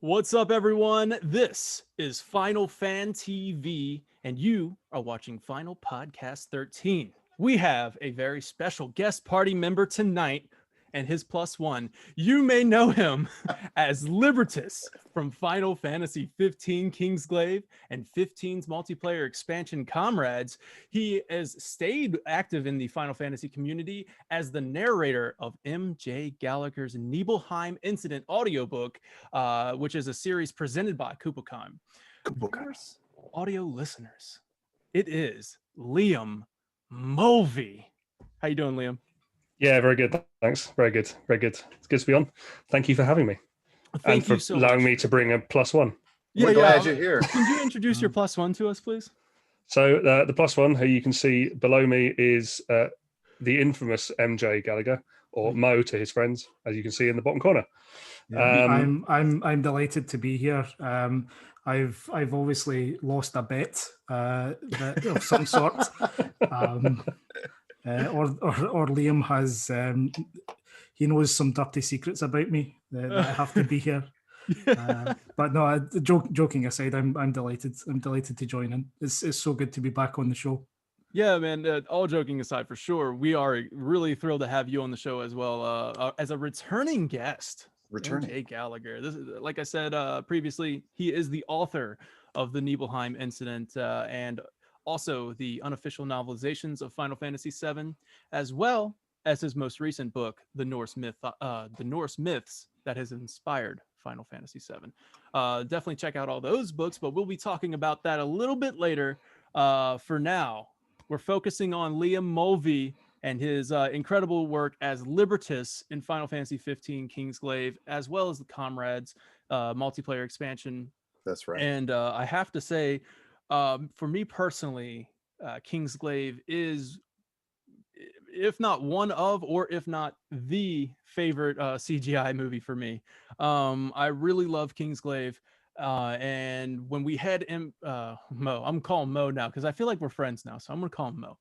What's up, everyone? This is Final Fan TV, and you are watching Final Podcast 13. We have a very special guest party member tonight and his plus one. You may know him as Libertus from Final Fantasy 15 Kingsglaive and 15's multiplayer expansion Comrades. He has stayed active in the Final Fantasy community as the narrator of M.J. Gallagher's Nibelheim Incident audiobook, which is a series presented by Kupocon. Kupocon. Audio listeners, it is Liam Mulvey. How you doing, Liam? Yeah, very good. Thanks. Very good. Very good. It's good to be on. Thank you for having me. Thank you for so allowing much. me to bring a plus one. We're glad you're here. Can you introduce your plus one to us, please? So the plus one, who you can see below me, is the infamous MJ Gallagher, or Mo to his friends, as you can see in the bottom corner. Yeah, I'm delighted to be here. I've obviously lost a bet of some sort. Or Liam has he knows some dirty secrets about me that I have to be here. But no, joking aside, I'm delighted. I'm delighted to join in. It's so good to be back on the show. Yeah, man. All joking aside, for sure, we are really thrilled to have you on the show as well, as a returning guest. MJ Gallagher. This is, like I said previously, he is the author of the Nibelheim Incident and also the unofficial novelizations of Final Fantasy VII, as well as his most recent book, the Norse myths that has inspired Final Fantasy VII. Definitely check out all those books, but we'll be talking about that a little bit later. For now, we're focusing on Liam Mulvey and his incredible work as Libertus in Final Fantasy 15 Kingsglaive, as well as the Comrades multiplayer expansion. That's right. And I have to say, for me personally, Kingsglaive is, if not one of, or if not the favorite CGI movie for me. I really love Kingsglaive. And when we had Mo, I'm calling Mo now because I feel like we're friends now, so I'm gonna call him Mo.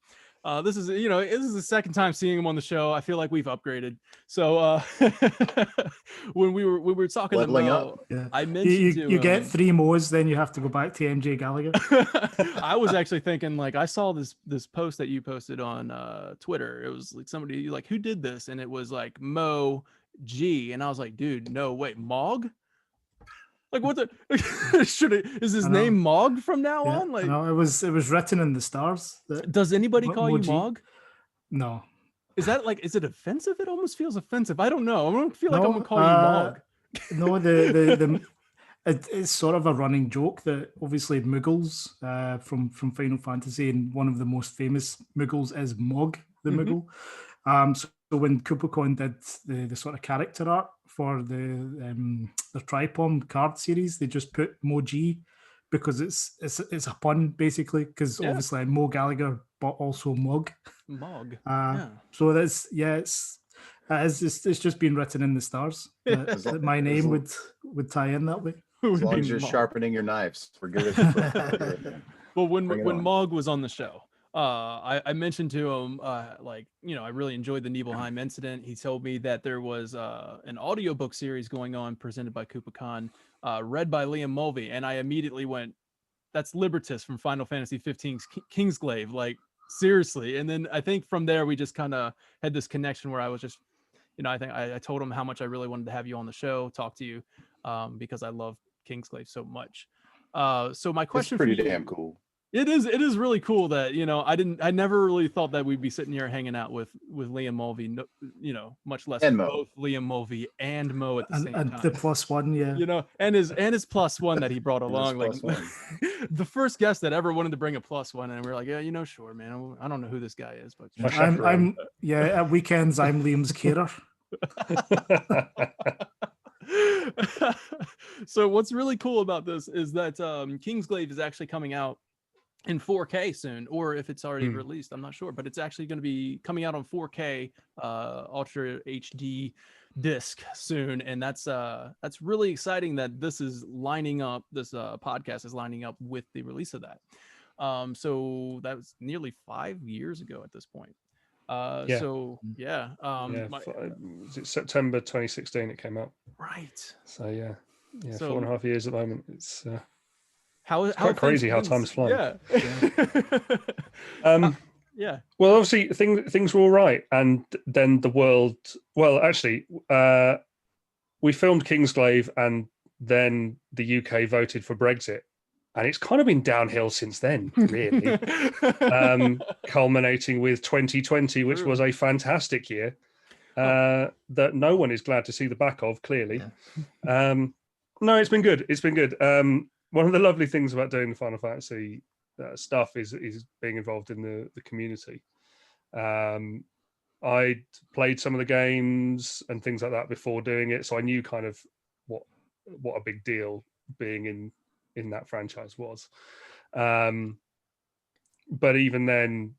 This is the second time seeing him on the show. I feel like we've upgraded. So when we were talking Leveling to Mo, up. Yeah. I mentioned you get 3 Mo's, then you have to go back to MJ Gallagher. I was actually thinking, like, I saw this post that you posted on Twitter. It was like somebody like, who did this? And it was like Mo G, and I was like, dude, no, wait, Mog? Like, what the is his name Mog from now on? Like, no, it was written in the stars. Does anybody call you Mog? No. Is that like, is it offensive? It almost feels offensive. I don't know. I don't feel like I'm gonna call you Mog. No, it's sort of a running joke that obviously Muggles from Final Fantasy, and one of the most famous Muggles is Mog the Muggle. So when Kupocon did the sort of character art for the Tripom card series, they just put Moji because it's a pun basically, because obviously I'm Mo Gallagher but also Mog. So that's it's just been written in the stars that my name would tie in that way. As long as you're sharpening your knives, we're good with it. Well, when Mog was on the show, I mentioned to him, I really enjoyed the Nibelheim Incident. He told me that there was an audiobook series going on presented by Kupocon, read by Liam Mulvey, and I immediately went, that's Libertus from Final Fantasy 15's Kingsglaive, like, seriously. And then I think from there we just kind of had this connection where I was just, I think I told him how much I really wanted to have you on the show, talk to you, because I love Kingsglaive so much. So my question, it's pretty damn cool. It is really cool that, I never really thought that we'd be sitting here hanging out with Liam Mulvey, much less both Liam Mulvey and Mo at the same time. The plus one, yeah. And his plus one that he brought along. Like, the first guest that ever wanted to bring a plus one, and we were like, yeah, sure, man. I don't know who this guy is, but I'm at weekends I'm Liam's carer. So what's really cool about this is that Kingsglaive is actually coming out in 4K soon, or if it's already released, I'm not sure, but it's actually going to be coming out on 4K Ultra HD disc soon, and that's really exciting that this is lining up. This podcast is lining up with the release of that. So that was nearly 5 years ago at this point. So yeah, was it September 2016 it came out? Right. So yeah. Yeah, So 4.5 years at the moment. It's how quite crazy how time's flying. Yeah. Yeah. Well, obviously things were all right, and then the world. Well, actually, we filmed Kingsglaive, and then the UK voted for Brexit, and it's kind of been downhill since then, really. Culminating with 2020, which was a fantastic year that no one is glad to see the back of. Clearly, no, it's been good. It's been good. One of the lovely things about doing the Final Fantasy stuff is being involved in the community. I'd played some of the games and things like that before doing it, so I knew kind of what a big deal being in that franchise was. But even then,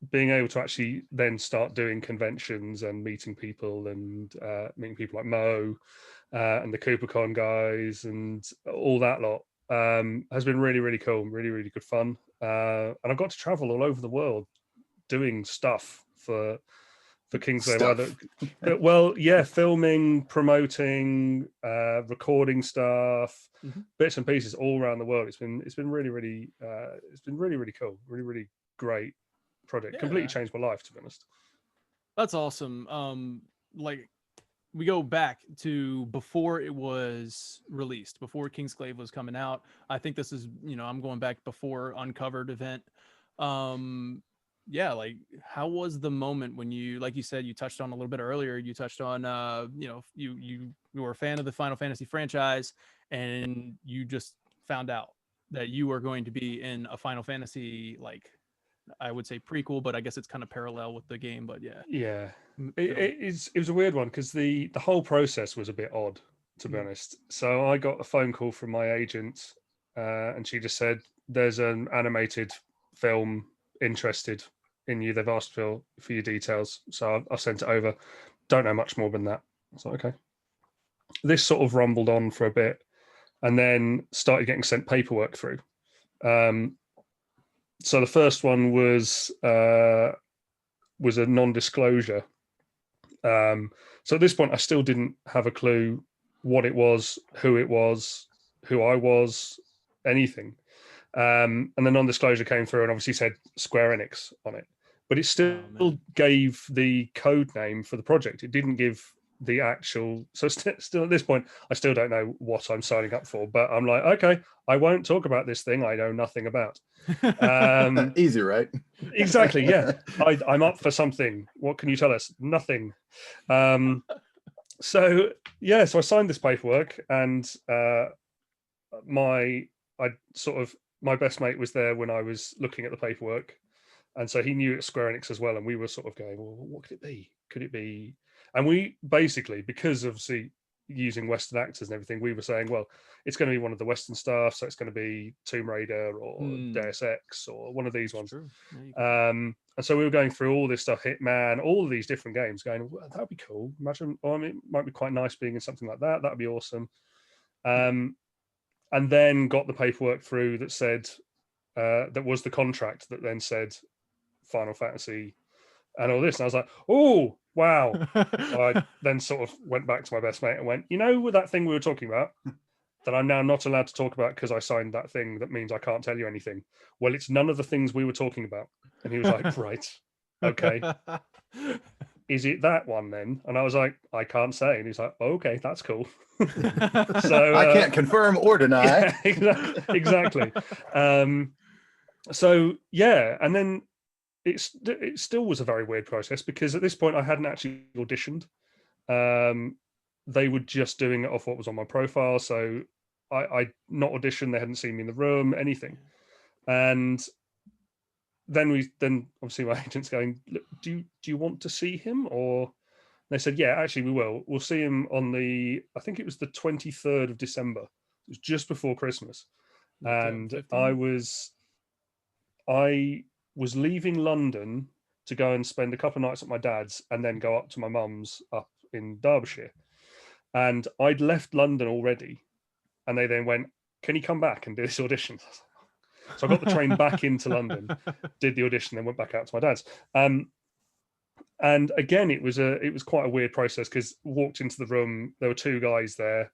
being able to actually then start doing conventions and meeting people and meeting people like Mo and the Kupocon guys and all that lot has been really, really cool, really, really good fun. And I've got to travel all over the world doing stuff for Kingsglaive. Well, yeah, filming, promoting, recording stuff, bits and pieces all around the world. It's been really, really really cool, really, really great project. Completely changed my life, to be honest. That's awesome. Like, we go back to before it was released, before Kingsglaive was coming out. I think this is, I'm going back before Uncovered event. Yeah, like, how was the moment when you, like you said, you touched on a little bit earlier, you touched on you were a fan of the Final Fantasy franchise, and you just found out that you were going to be in a Final Fantasy, like, I would say prequel, but I guess it's kind of parallel with the game. But yeah, it was a weird one because the whole process was a bit odd, to be honest. So I got a phone call from my agent, and she just said, "There's an animated film interested in you. They've asked for your details, so I've sent it over. Don't know much more than that." So okay. This sort of rumbled on for a bit, and then started getting sent paperwork through. So the first one was a non-disclosure. So at this point, I still didn't have a clue what it was, who I was, anything. And the non-disclosure came through and obviously said Square Enix on it, but it still gave the code name for the project. It didn't give the actual. So still at this point, I still don't know what I'm signing up for, but I'm like, okay, I won't talk about this thing I know nothing about. Easy, right? Exactly. Yeah, I'm up for something. What can you tell us? Nothing. So I signed this paperwork, and my best mate was there when I was looking at the paperwork, and so he knew it's Square Enix as well, and we were sort of going, well, what could it be? Could it be? And we basically, because of using Western actors and everything, we were saying, well, it's going to be one of the Western stuff, so it's going to be Tomb Raider or Deus Ex or one of these ones. And so we were going through all this stuff, Hitman, all of these different games, going, well, that'd be cool. Imagine, it might be quite nice being in something like that. That'd be awesome. And then got the paperwork through that said, that was the contract that then said Final Fantasy and all this. And I was like, oh, wow. So I then sort of went back to my best mate and went, with that thing we were talking about that I'm now not allowed to talk about because I signed that thing that means I can't tell you anything. Well, it's none of the things we were talking about. And he was like, right, okay. Is it that one then? And I was like, I can't say. And he's like, oh, okay, that's cool. So I can't confirm or deny. Yeah, exactly. And then it still was a very weird process because at this point I hadn't actually auditioned. They were just doing it off what was on my profile, so I not auditioned. They hadn't seen me in the room, anything. And then obviously my agent's going, look, do you want to see him? Or they said, yeah, actually we will. We'll see him on I think it was the 23rd of December. It was just before Christmas, and I was leaving London to go and spend a couple of nights at my dad's and then go up to my mum's up in Derbyshire. And I'd left London already. And they then went, can you come back and do this audition? So I got the train back into London, did the audition, then went back out to my dad's. And again, it was quite a weird process because walked into the room, there were two guys there.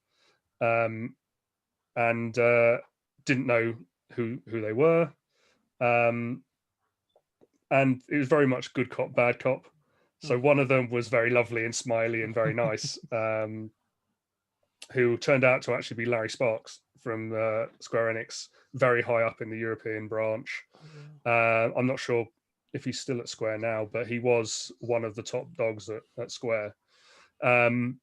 and didn't know who they were. And it was very much good cop, bad cop. So one of them was very lovely and smiley and very nice, who turned out to actually be Larry Sparks from Square Enix, very high up in the European branch. I'm not sure if he's still at Square now, but he was one of the top dogs at Square. And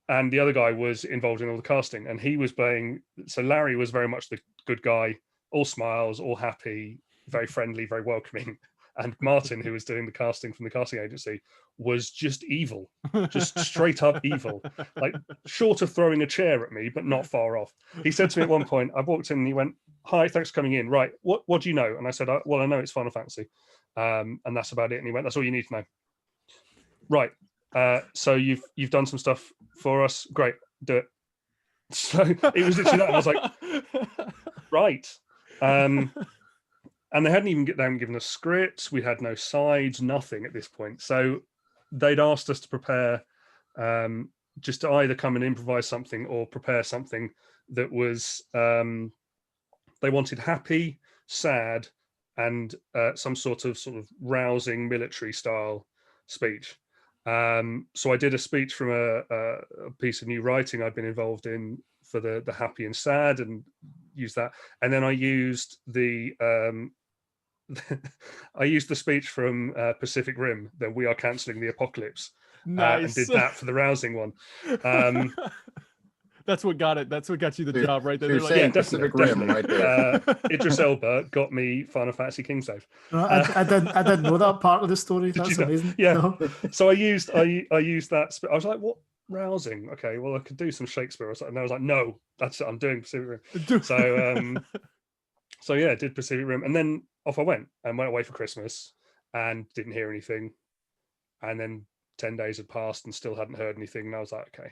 the other guy was involved in all the casting, and he was playing. So Larry was very much the good guy, all smiles, all happy, very friendly, very welcoming. And Martin, who was doing the casting from the casting agency, was just evil, just straight up evil, like short of throwing a chair at me, but not far off. He said to me at one point, I walked in and he went, "Hi, thanks for coming in. Right, what do you know?" And I said, "Well, I know it's Final Fantasy, and that's about it." And he went, "That's all you need to know." Right. So you've done some stuff for us. Great, do it. So it was literally that. And I was like, right. And they hadn't given us scripts. We had no sides, nothing at this point. So they'd asked us to prepare, just to either come and improvise something or prepare something that was, they wanted happy, sad, and some sort of rousing military style speech. So I did a speech from a piece of new writing I'd been involved in for the happy and sad, and used that. And then I used the I used the speech from Pacific Rim that we are cancelling the apocalypse. Nice. And did that for the rousing one. That's what got it. That's what got you the job right there. You're like, saying Pacific Rim right there. Idris Elba got me Final Fantasy Kingsglaive. I didn't know that part of the story. That's amazing. Yeah. No. So I used that. I was like, what? Rousing? Okay, well I could do some Shakespeare or something. And I was like, no, that's it. I'm doing Pacific Rim. So yeah, did Pacific Rim, and then off I went and went away for Christmas and didn't hear anything. And then 10 days had passed and still hadn't heard anything. And I was like, okay,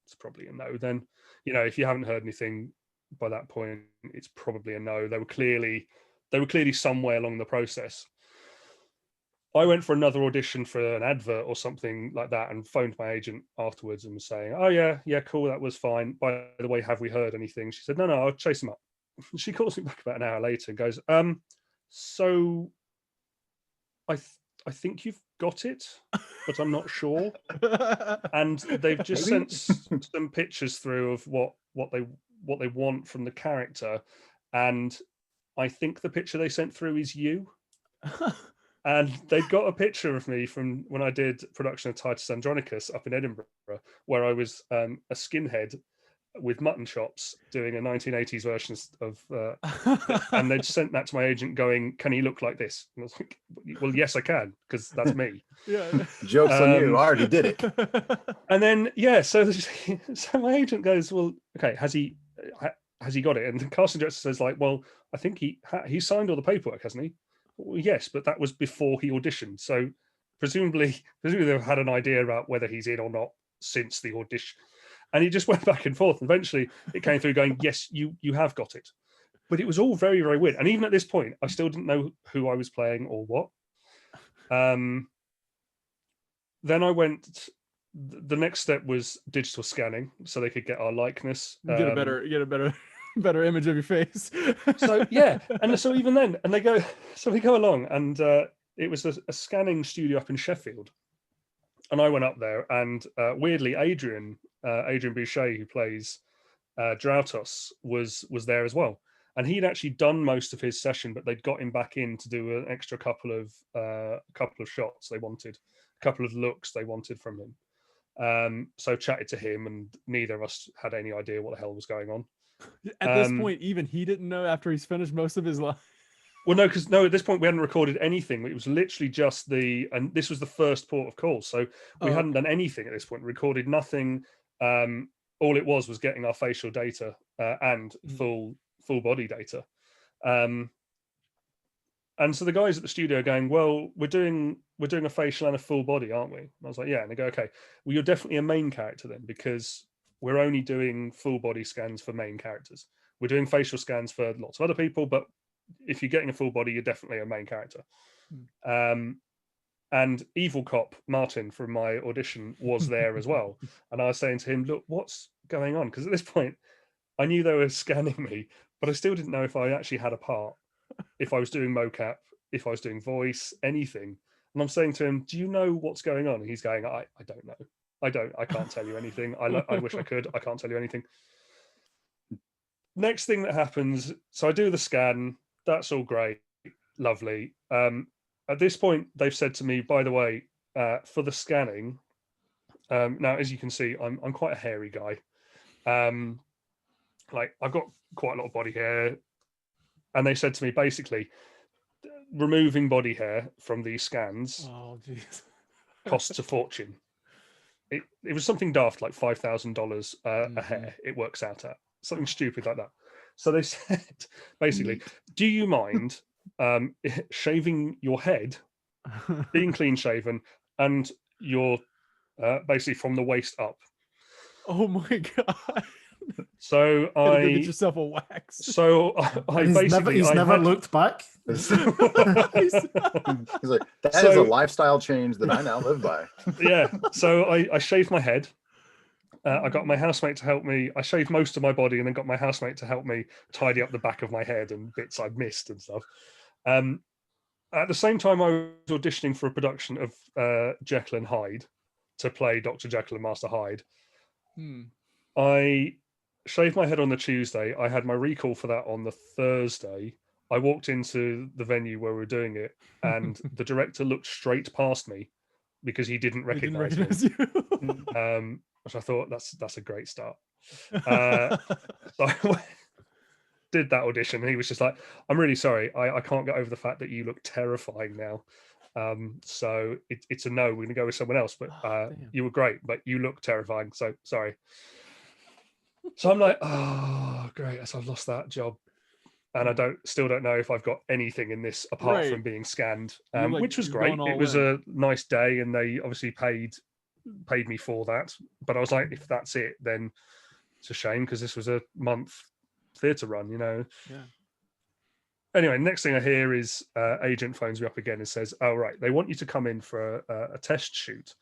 it's probably a no then. You know, if you haven't heard anything by that point, it's probably a no. They were clearly somewhere along the process. I went for another audition for an advert or something like that and phoned my agent afterwards and was saying, oh yeah, cool, that was fine. By the way, have we heard anything? She said, no, I'll chase them up. She calls me back about an hour later and goes, so I think you've got it, but I'm not sure. And they've just sent some pictures through of what they want from the character, and I think the picture they sent through is you. And they've got a picture of me from when I did production of Titus Andronicus up in Edinburgh, where I was a skinhead with mutton chops doing a 1980s version of and they'd sent that to my agent going, can he look like this? And I was like, well, yes I can, because that's me. Yeah. Joke's on you, I already did it. And then so my agent goes, well, okay, has he got it? And the casting director says, like, well, I think he signed all the paperwork, hasn't he? Well, yes, but that was before he auditioned, so presumably they've had an idea about whether he's in or not since the audition. And he just went back and forth. Eventually, it came through going, yes, you have got it. But it was all very, very weird. And even at this point, I still didn't know who I was playing or what. Then I went. The next step was digital scanning, so they could get our likeness. Get a better image of your face. So yeah, and so even then, and we go along, and it was a scanning studio up in Sheffield. And I went up there, and weirdly, Adrian Boucher, who plays Drautos, was there as well. And he'd actually done most of his session, but they'd got him back in to do an extra couple of shots they wanted, a couple of looks they wanted from him. So chatted to him, and neither of us had any idea what the hell was going on. At this point, even he didn't know after he's finished most of his life. Well, no, because at this point we hadn't recorded anything. It was literally just and this was the first port of call, so we hadn't done anything at this point. Recorded nothing. All it was getting our facial data and full body data. And so the guys at the studio are going, well, we're doing a facial and a full body, aren't we? And I was like, yeah. And they go, okay, well, you're definitely a main character then, because we're only doing full body scans for main characters. We're doing facial scans for lots of other people, but if you're getting a full body, you're definitely a main character. And Evil Cop Martin from my audition was there as well. And I was saying to him, look, what's going on? Because at this point, I knew they were scanning me, but I still didn't know if I actually had a part, if I was doing mocap, if I was doing voice, anything. And I'm saying to him, do you know what's going on? And he's going, I don't know. I can't tell you anything. I wish I could. I can't tell you anything. Next thing that happens, so I do the scan. That's all great. Lovely. At this point, they've said to me, by the way, for the scanning, now, as you can see, I'm quite a hairy guy. Like, I've got quite a lot of body hair. And they said to me, basically, removing body hair from these scans costs a fortune. It was something daft, like $5,000 a hair. It works out at something stupid like that. So they said, basically, do you mind shaving your head, being clean shaven, and your basically from the waist up? Oh my god! So Go get yourself a wax. So I basically he's never looked back. He's like, that is a lifestyle change that I now live by. Yeah. So I shaved my head. I got my housemate to help me. I shaved most of my body and then got my housemate to help me tidy up the back of my head and bits I'd missed and stuff. At the same time, I was auditioning for a production of Jekyll and Hyde to play Dr. Jekyll and Master Hyde. I shaved my head on the Tuesday. I had my recall for that on the Thursday. I walked into the venue where we were doing it, and the director looked straight past me because he didn't recognize me. Which I thought that's a great start. So I did that audition, and he was just like, "I'm really sorry, I can't get over the fact that you look terrifying now. So it's a no. We're gonna go with someone else. But you were great, but you look terrifying. So sorry." So I'm like, "Oh, great! So I've lost that job." And I still don't know if I've got anything in this apart from being scanned, which was great. It was a nice day, and they obviously paid me for that. But I was like, if that's it, then it's a shame because this was a month theatre run, you know. Yeah. Anyway, next thing I hear is agent phones me up again and says, "Oh right, they want you to come in for a test shoot."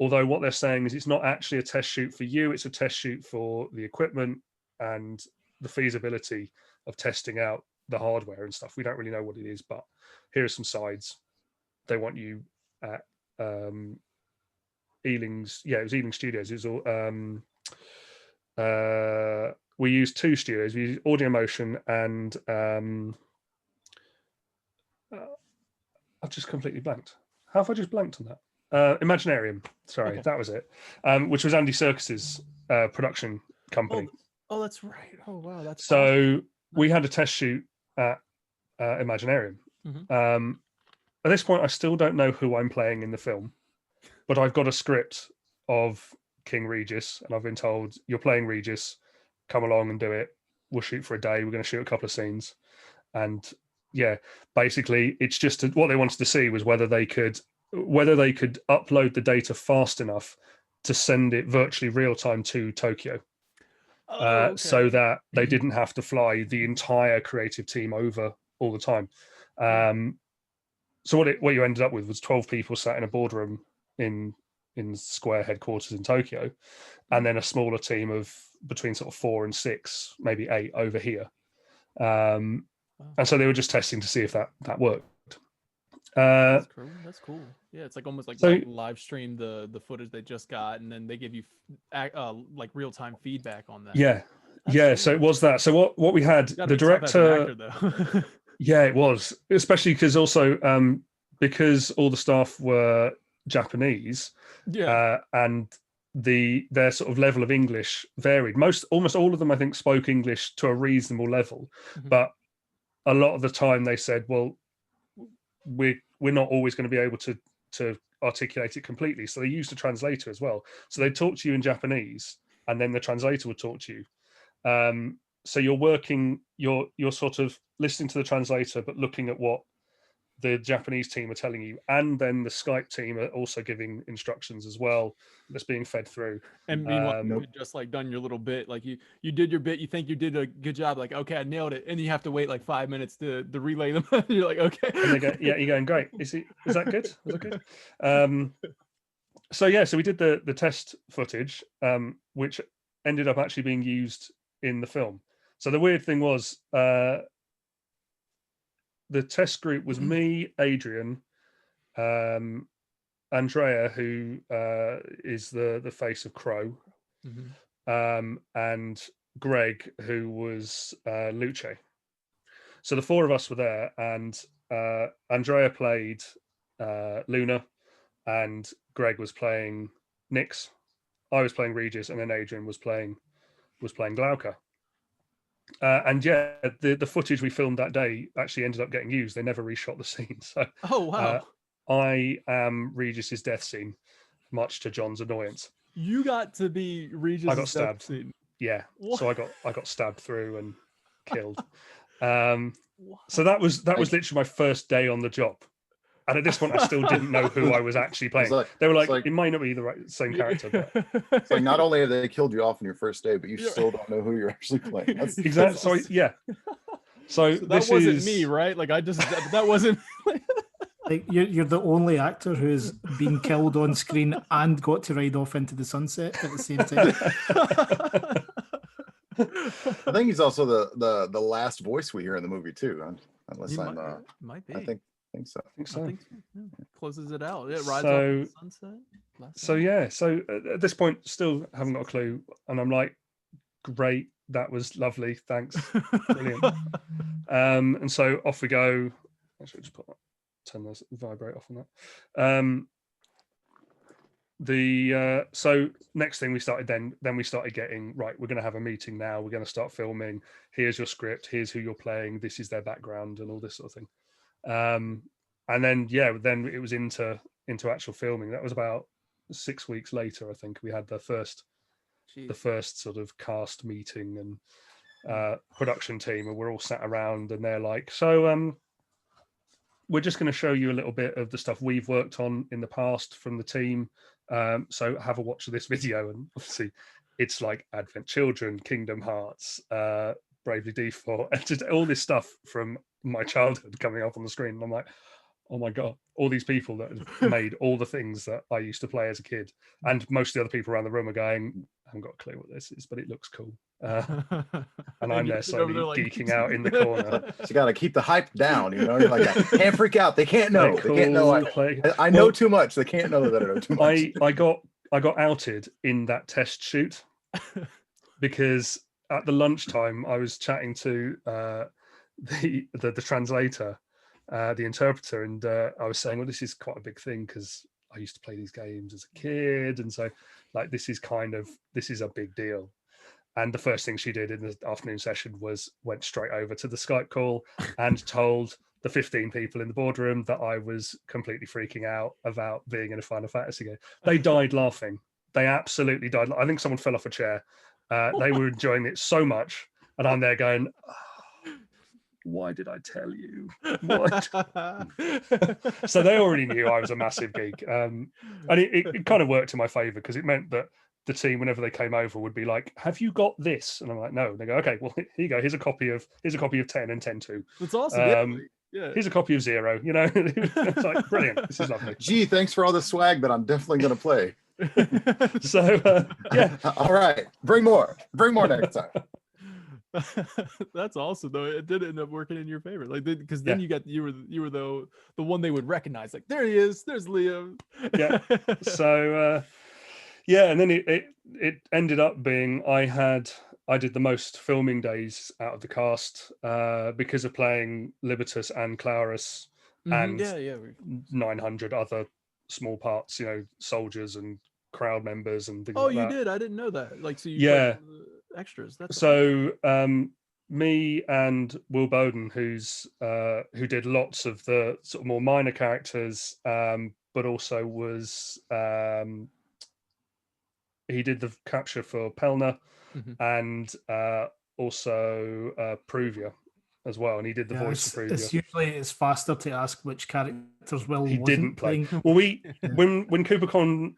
Although what they're saying is it's not actually a test shoot for you; it's a test shoot for the equipment and the feasibility of testing out the hardware and stuff. We don't really know what it is, but here are some sides. They want you at Ealing's. Yeah, it was Ealing Studios. It was all. We used two studios. We used Audio Motion and I've just completely blanked. How have I just blanked on that? Imaginarium. Sorry, that was it. Which was Andy Serkis's production company. Oh, that's right. Oh, wow. That's so awesome. We had a test shoot at Imaginarium. At this point, I still don't know who I'm playing in the film, but I've got a script of King Regis, and I've been told, you're playing Regis, come along and do it. We'll shoot for a day. We're going to shoot a couple of scenes. And yeah, basically, it's just what they wanted to see was whether they could upload the data fast enough to send it virtually real time to Tokyo. So that they didn't have to fly the entire creative team over all the time. So what you ended up with was 12 people sat in a boardroom in Square headquarters in Tokyo, and then a smaller team of between sort of 4 and 6, maybe 8 over here. And so they were just testing to see if that worked. That's cool. Yeah, it's like almost like live stream the footage they just got, and then they give you like real time feedback on that. Yeah, cool. So it was that. So what we had, the director. Yeah, it was, especially because also because all the staff were Japanese. Yeah, and their sort of level of English varied. Almost all of them, I think, spoke English to a reasonable level, but a lot of the time they said, well, we're not always going to be able to articulate it completely. So they used a translator as well. So they talk to you in Japanese, and then the translator would talk to you. So you're sort of listening to the translator, but looking at what the Japanese team are telling you, and then the Skype team are also giving instructions as well that's being fed through. And meanwhile, you just like done your little bit, like you did your bit, you think you did a good job, like, okay, I nailed it, and you have to wait like 5 minutes to relay them. You're like, okay, and they go, yeah, you're going, great, is that good? Was that good? So we did the test footage, which ended up actually being used in the film. So the weird thing was, the test group was me, Adrian, Andrea, who is the face of Crow, and Greg, who was Luce. So the four of us were there, and Andrea played Luna, and Greg was playing Nyx. I was playing Regis, and then Adrian was playing Glauca. And yeah, the footage we filmed that day actually ended up getting used. They never reshot the scene. So I am Regis's death scene, much to John's annoyance. You got to be Regis's I got stabbed. death scene. Yeah. What? So I got stabbed through and killed. So that was literally my first day on the job. And at this point, I still didn't know who I was actually playing. They were like, it might not be the same character. But... It's like not only have they killed you off on your first day, but you still don't know who you're actually playing. That's exactly. So yeah. So that this wasn't is me, right? Like that wasn't. Like you're the only actor who's been killed on screen and got to ride off into the sunset at the same time. I think he's also the last voice we hear in the movie too, unless might be. I think so. I think so. Yeah. Closes it out. It rides off So- into the sunset. So yeah. So at this point, still haven't got a clue, and I'm like, great, that was lovely, thanks, brilliant. And so off we go. Actually, just turn the vibrate off on that. So next thing we started then we started getting, right, we're going to have a meeting now, we're going to start filming, here's your script, here's who you're playing, this is their background and all this sort of thing. And then then it was into actual filming. That was about 6 weeks later, I think. We had the first sort of cast meeting and production team, and we're all sat around and they're like, so we're just going to show you a little bit of the stuff we've worked on in the past from the team. So have a watch of this video. And obviously it's like Advent Children, Kingdom Hearts, Bravely Default, and just all this stuff from my childhood coming up on the screen. And I'm like, oh my God, all these people that have made all the things that I used to play as a kid. And most of the other people around the room are going, I haven't got a clue what this is, but it looks cool. And I'm there slowly geeking out in the corner. So you got to keep the hype down, you know? You're like, can't freak out. They can't know. Cool. They can't know. I know too much. They can't know that I know too much. I got outed in that test shoot because at the lunchtime I was chatting to the translator, the interpreter, and I was saying, well, this is quite a big thing because I used to play these games as a kid, and so like this is a big deal. And the first thing she did in the afternoon session was went straight over to the Skype call and told the 15 people in the boardroom that I was completely freaking out about being in a Final Fantasy game. They died laughing. They absolutely died. I think someone fell off a chair. They were enjoying it so much, and I'm there going, oh, why did I tell you? What? So they already knew I was a massive geek, and it kind of worked in my favor because it meant that the team, whenever they came over, would be like, have you got this? And I'm like, no. And they go, okay, well, here you go. Here's a copy of 10 and 10-2. That's awesome. Yeah. Here's a copy of 0, you know. It's like, brilliant. This is lovely. Gee, thanks for all the swag that I'm definitely going to play. So, yeah. All right. Bring more next time. That's awesome though. It did end up working in your favor, like because then you were the one they would recognize, like there he is, there's Liam. Yeah. So and then it ended up being I did the most filming days out of the cast because of playing Libertus and Clarus and 900 other small parts, you know, soldiers and crowd members and things like that. Did? I didn't know that. Like, so you played extras. That's so awesome. Me and Will Bowden, who did lots of the sort of more minor characters, but also was he did the capture for Pelna and also Pruvia as well, and he did the voice of Pruvia. It's faster to ask which characters Will he didn't play. Well, when Kupocon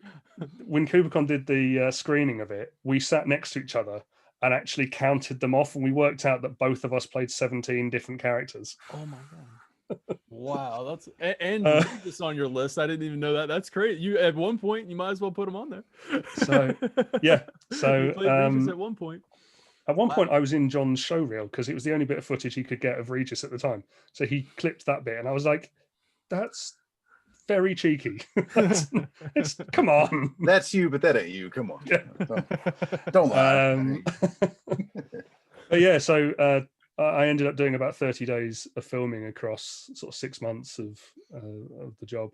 did the screening of it, we sat next to each other and actually counted them off, and we worked out that both of us played 17 different characters. Oh my God. Wow, that's and this on your list. I didn't even know that. That's great. You at one point you might as well put them on there. So yeah, so you played Regis at one point. At one point, I was in John's showreel because it was the only bit of footage he could get of Regis at the time. So he clipped that bit, and I was like, "That's very cheeky. Come on, That's you, but that ain't you. Come on, yeah. don't lie." But yeah, so I ended up doing about 30 days of filming across sort of 6 months of the job,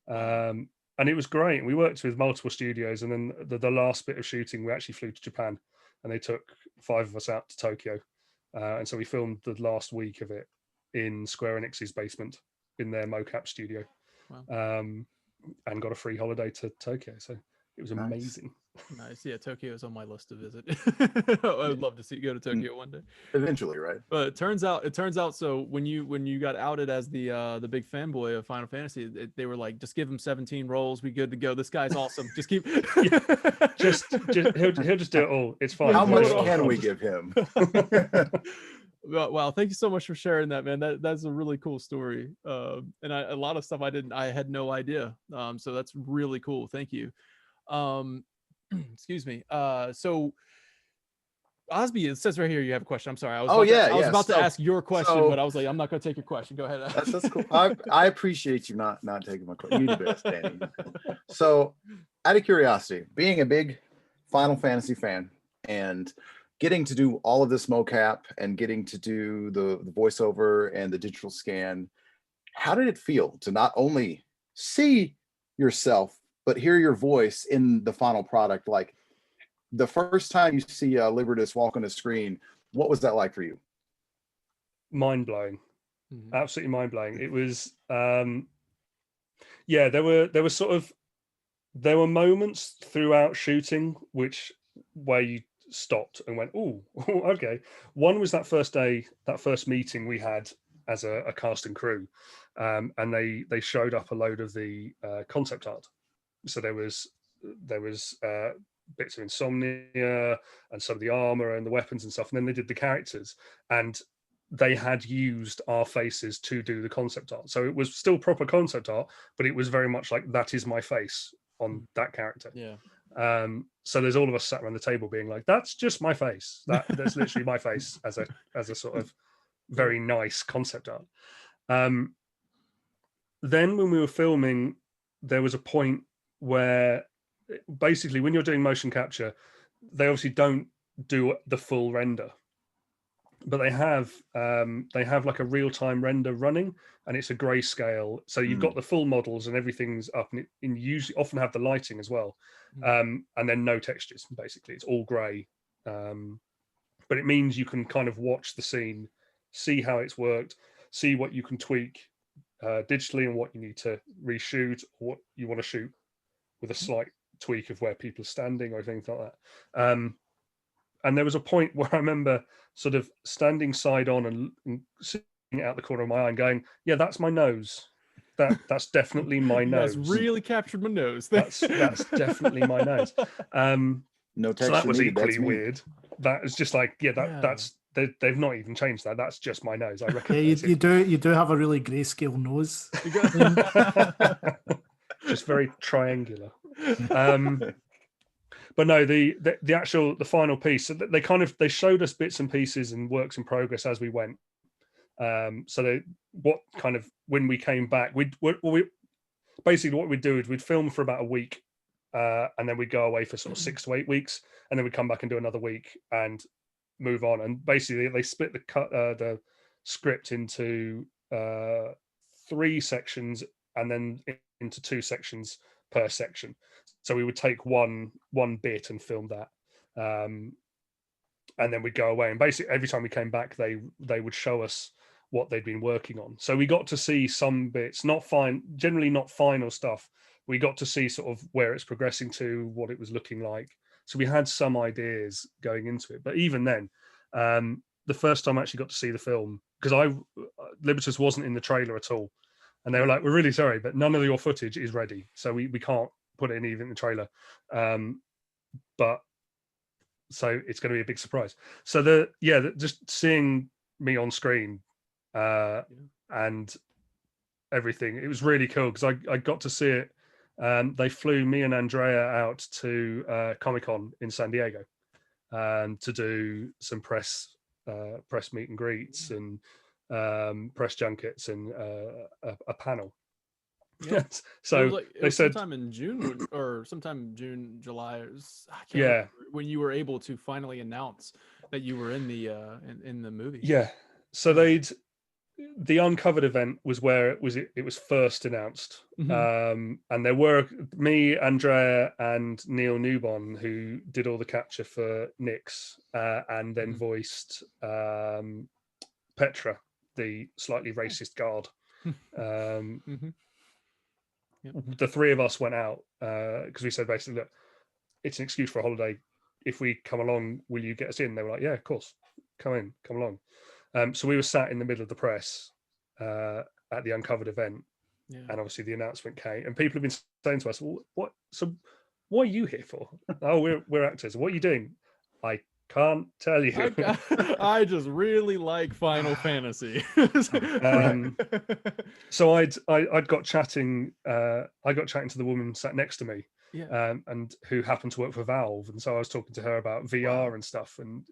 and it was great. We worked with multiple studios, and then the last bit of shooting, we actually flew to Japan, and they took 5 of us out to Tokyo, and so we filmed the last week of it in Square Enix's basement in their mocap studio. Wow. And got a free holiday to Tokyo, so it was amazing. Nice. Yeah, Tokyo is on my list to visit. I would love to go to Tokyo one day. Eventually, right? But it turns out. So when you got outed as the big fanboy of Final Fantasy, they were like, just give him 17 rolls, we good to go. This guy's awesome. Just keep. just he'll just do it all. It's fine. How much can we give him? Wow, thank you so much for sharing that, man. That's a really cool story. And a lot of stuff I had no idea. So that's really cool. Thank you. Excuse me. So Osby, it says right here you have a question. I'm sorry. I was about to ask your question, but I was like, I'm not going to take your question. Go ahead. That's cool. I appreciate you not taking my question. You the best, Danny. So, out of curiosity, being a big Final Fantasy fan and getting to do all of this mocap and getting to do the voiceover and the digital scan, how did it feel to not only see yourself but hear your voice in the final product? Like the first time you see Libertus walk on the screen, what was that like for you? Mind-blowing. Absolutely mind-blowing. It was yeah, there were moments throughout shooting where you stopped and went, oh, okay. One was that first day, that first meeting we had as a cast and crew, and they showed up a load of the concept art. So there was bits of Insomnia and some of the armor and the weapons and stuff, and then they did the characters, and they had used our faces to do the concept art. So it was still proper concept art, but it was very much like, that is my face on that character. Yeah. So there's all of us sat around the table being like, that's just my face. That's literally my face as a sort of very nice concept art. Then when we were filming, there was a point where basically when you're doing motion capture, they obviously don't do the full render, but they have like a real-time render running, and it's a grayscale. So you've got the full models and everything's up, and you usually often have the lighting as well, and then no textures. Basically, it's all grey, but it means you can kind of watch the scene, see how it's worked, see what you can tweak digitally and what you need to reshoot, or what you want to shoot with a slight tweak of where people are standing or things like that. And there was a point where I remember sort of standing side on and seeing out the corner of my eye and going, yeah, that's my nose. That's definitely my nose. That's really captured my nose. That's definitely my nose. No texture. So that was needed. equally weird. That was just like, that's they've not even changed that. That's just my nose. I reckon. Yeah, you do have a really grayscale nose. Just very triangular. But no, the final piece, they showed us bits and pieces and works in progress as we went. So when we came back, we basically what we'd do is we'd film for about a week, and then we'd go away for sort of 6 to 8 weeks, and then we'd come back and do another week and move on. And basically they split the script into 3 sections and then into 2 sections per section. So we would take one bit and film that, and then we'd go away. And basically every time we came back, they would show us what they'd been working on. So we got to see some bits, generally not final stuff. We got to see sort of where it's progressing to, what it was looking like. So we had some ideas going into it. But even then, the first time I actually got to see the film, because Libertus wasn't in the trailer at all. And they were like, we're really sorry, but none of your footage is ready. So we can't put it in even in the trailer. But so it's going to be a big surprise. So just seeing me on screen and everything, it was really cool because I got to see it. They flew me and Andrea out to Comic-Con in San Diego. to do some press meet and greets and press junkets and a panel. Yeah. So it was said sometime in June or sometime June, July. I can't yeah, remember, when you were able to finally announce that you were in the in the movie. yeah. So the Uncovered event was where it was first announced, and there were me, Andrea, and Neil Newbon who did all the capture for Nyx, and then voiced Petra, the slightly racist guard. The three of us went out because we said basically, look, it's an excuse for a holiday. If we come along, will you get us in? They were like, yeah, of course, come along. So we were sat in the middle of the press at the Uncovered event, and obviously the announcement came, and people have been saying to us, well, what are you here for? Oh, we're actors. What are you doing? I can't tell you. I just really like Final Fantasy. So I'd got chatting. I got chatting to the woman sat next to me, and who happened to work for Valve, and so I was talking to her about VR and stuff, and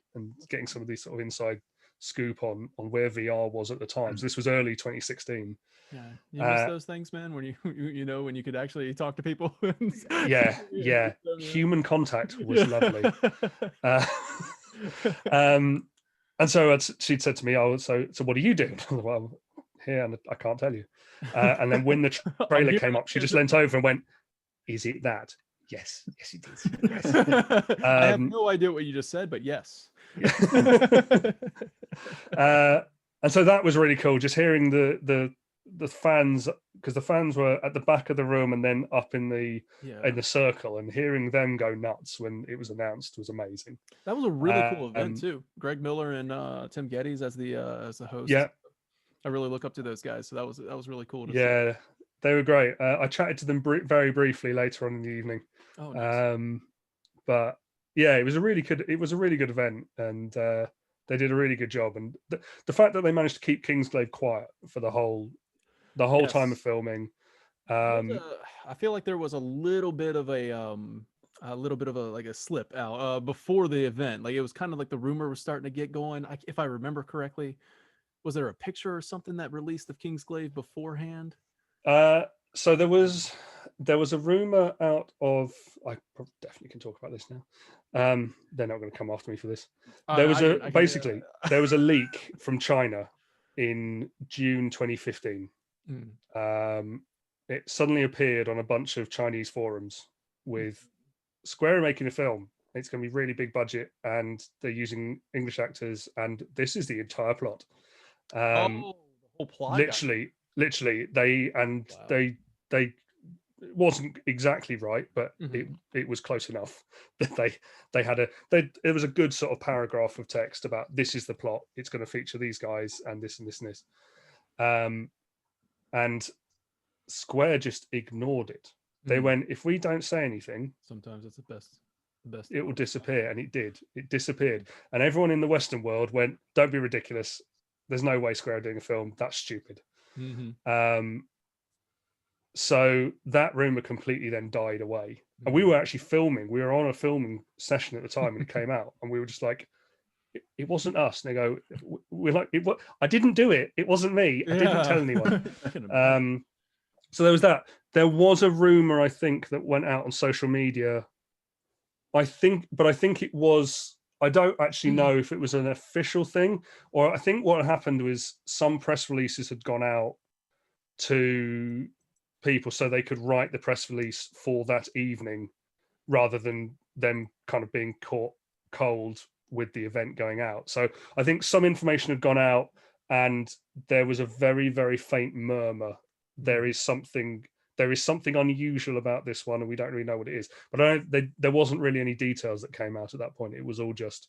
getting some of these sort of inside scoop on where VR was at the time. So this was early 2016. Yeah, you miss those things, man, when you when you could actually talk to people. yeah. Human contact was lovely. And so she'd said to me, "Oh, so what are you doing?" Well, here, and I can't tell you. And then when the trailer came up, she just leant over and went, "Is it that?" Yes, it is. Yes. I have no idea what you just said, but yes. And so that was really cool, just hearing the fans, because the fans were at the back of the room and then up in the circle, and hearing them go nuts when it was announced was amazing. That was a really cool event too. Greg Miller and Tim Geddes as the host. Yeah, I really look up to those guys, so that was really cool to see. Yeah, they were great. I chatted to them very briefly later on in the evening. Oh, nice. But yeah, it was a really good event, and they did a really good job. And the fact that they managed to keep Kingsglaive quiet for the whole time of filming. I feel like there was a little bit of a like a slip out before the event. Like it was kind of like the rumor was starting to get going. If I remember correctly, was there a picture or something that released of Kingsglaive beforehand? So there was a rumor out of, I definitely can talk about this now. They're not going to come after me for this. There was there was a leak from China in June 2015. It suddenly appeared on a bunch of Chinese forums with Square making a film. It's going to be really big budget, and they're using English actors, and this is the entire plot. The whole plot. Literally, they it wasn't exactly right, but it was close enough that it was a good sort of paragraph of text about this is the plot. It's going to feature these guys and this and this and this. And Square just ignored it. They went, if we don't say anything, sometimes it's the best. It will disappear, and it did. It disappeared, and everyone in the Western world went, "Don't be ridiculous. There's no way Square are doing a film. That's stupid." So that rumor completely then died away, and we were actually filming. We were on a filming session at the time, and it came out, and we were just like, "It wasn't us." And they go, "We're like, I didn't do it. It wasn't me. I didn't tell anyone." So there was that. There was a rumor, I think, that went out on social media. I think it was. I don't actually know if it was an official thing, or I think what happened was some press releases had gone out to people so they could write the press release for that evening, rather than them kind of being caught cold with the event going out. So I think some information had gone out, and there was a very, very faint murmur. There is something unusual about this one, and we don't really know what it is. But there wasn't really any details that came out at that point. It was all just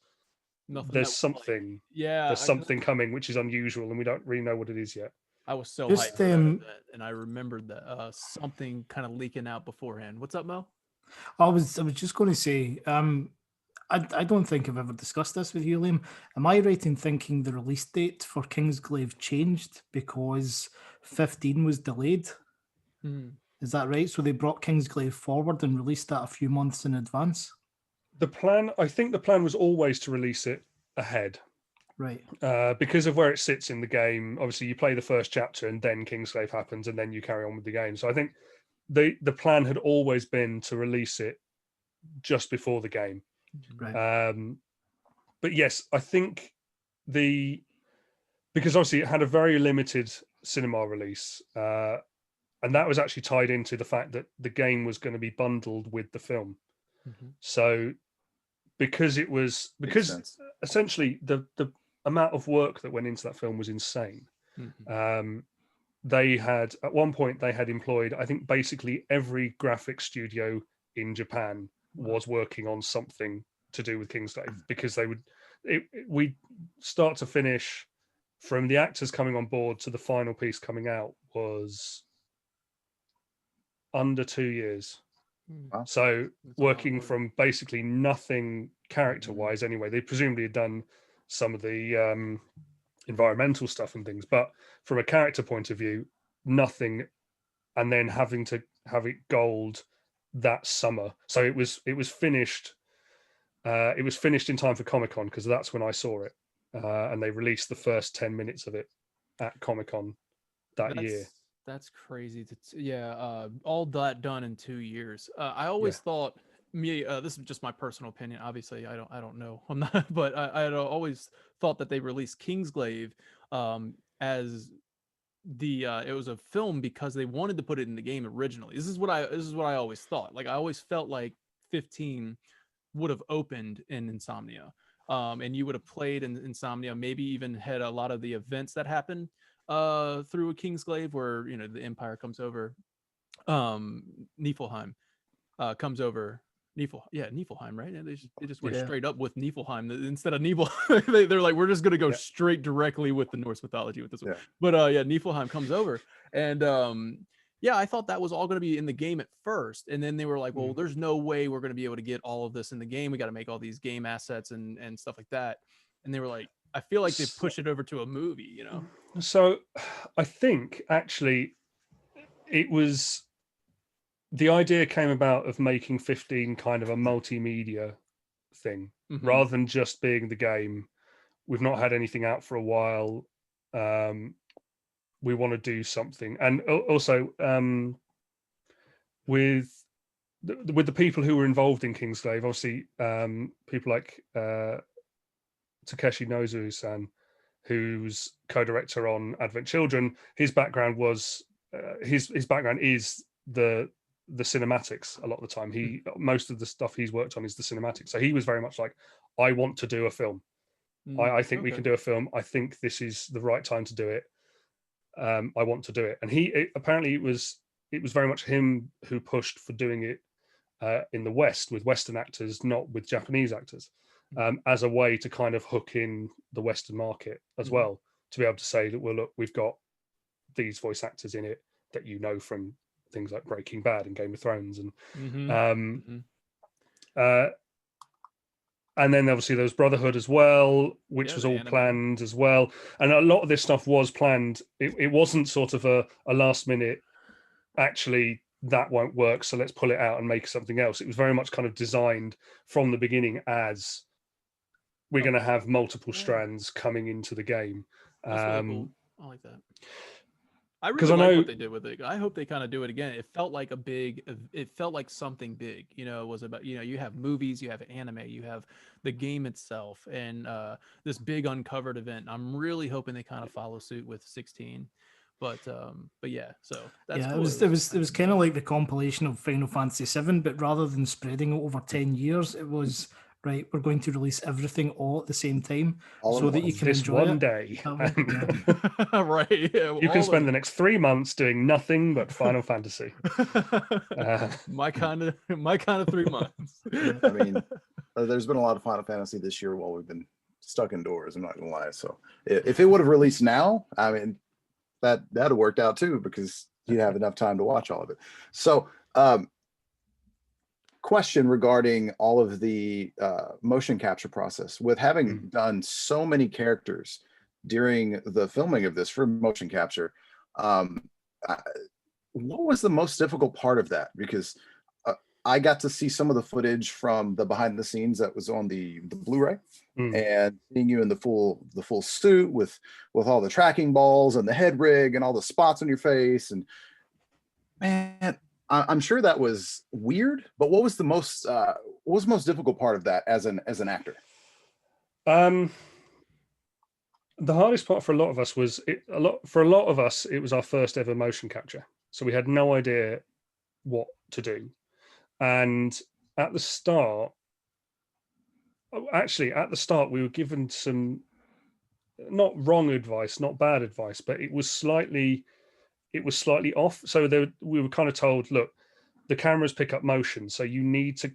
there's something coming which is unusual, and we don't really know what it is yet. I was so hyped for that event, and I remembered that something kind of leaking out beforehand. What's up, Mo? I was just going to say, I don't think I've ever discussed this with you, Liam. Am I right in thinking the release date for Kingsglaive changed because 15 was delayed? Is that right? So they brought Kingsglaive forward and released that a few months in advance? I think the plan was always to release it ahead. Right. Because of where it sits in the game. Obviously, you play the first chapter and then Kingsglaive happens and then you carry on with the game. So I think the plan had always been to release it just before the game. Right. But yes, I think because obviously it had a very limited cinema release, and that was actually tied into the fact that the game was going to be bundled with the film. So because essentially the amount of work that went into that film was insane. They had, at one point, they had employed, I think, basically every graphic studio in Japan was working on something to do with Kingsglaive, because we start to finish, from the actors coming on board to the final piece coming out, was under 2 years. Wow. So working from basically nothing character-wise anyway. They presumably had done some of the environmental stuff and things, but from a character point of view, nothing, and then having to have it gold that summer. So it was finished. It was finished in time for Comic-Con, because that's when I saw it, and they released the first 10 minutes of it at Comic-Con that year. That's crazy. All that done in 2 years. I always thought, this is just my personal opinion. Obviously, I don't know. I'm not, but I had always thought that they released Kingsglaive as it was a film because they wanted to put it in the game originally. This is what I always thought. Like, I always felt like 15 would have opened in Insomnia, and you would have played in Insomnia, maybe even had a lot of the events that happen through a Kingsglaive, where the Empire comes over, Niflheim comes over. Niflheim, right? And they just went straight up with Niflheim instead of Nibel. They're like, we're just gonna go straight directly with the Norse mythology with this one. But Niflheim comes over, and I thought that was all gonna be in the game at first, and then they were like, well, there's no way we're gonna be able to get all of this in the game. We got to make all these game assets and stuff like that. And they were like, I feel like they pushed it over to a movie, So I think actually the idea came about of making 15 kind of a multimedia thing, rather than just being the game. We've not had anything out for a while. We want to do something. And also with the people who were involved in Kingsglaive, obviously people like Takeshi Nozu-san, who's co-director on Advent Children. His background was his background is the cinematics a lot of the time. Most of the stuff he's worked on is the cinematics. So he was very much like, I want to do a film. I think we can do a film. I think this is the right time to do it. I want to do it. And apparently it was very much him who pushed for doing it in the West with Western actors, not with Japanese actors, as a way to kind of hook in the Western market as well, to be able to say that, well, look, we've got these voice actors in it that from things like Breaking Bad and Game of Thrones, and and then obviously there was Brotherhood as well, which was all planned as well. And a lot of this stuff was planned. It wasn't sort of a last minute, actually that won't work, so let's pull it out and make something else. It was very much kind of designed from the beginning as we're going to have multiple strands coming into the game. That's really cool. I like that. I really like what they did with it. I hope they kind of do it again. It felt like something big, it was about, you have movies, you have anime, you have the game itself, and this big uncovered event. I'm really hoping they kind of follow suit with 16. But yeah, so that's cool. It was kind of like the compilation of Final Fantasy VII, but rather than spreading it over 10 years, it was, right, we're going to release everything all at the same time, so that you can enjoy one it. day. Right. Yeah, you can spend the next 3 months doing nothing but Final Fantasy. My kind of 3 months. I mean, there's been a lot of Final Fantasy this year while we've been stuck indoors, I'm not gonna lie. So if it would have released now, I mean, that'd have worked out too, because you'd have enough time to watch all of it. So question regarding all of the motion capture process, with having done so many characters during the filming of this for motion capture, what was the most difficult part of that? Because I got to see some of the footage from the behind the scenes that was on the Blu-ray, and seeing you in the full suit with all the tracking balls and the head rig and all the spots on your face, and man, I'm sure that was weird. But what was the most difficult part of that as an actor? The hardest part for a lot of us was it was our first ever motion capture, so we had no idea what to do. And at the start, we were given some not wrong advice, not bad advice, but it was slightly off. So we were kind of told, look, the cameras pick up motion, so you need to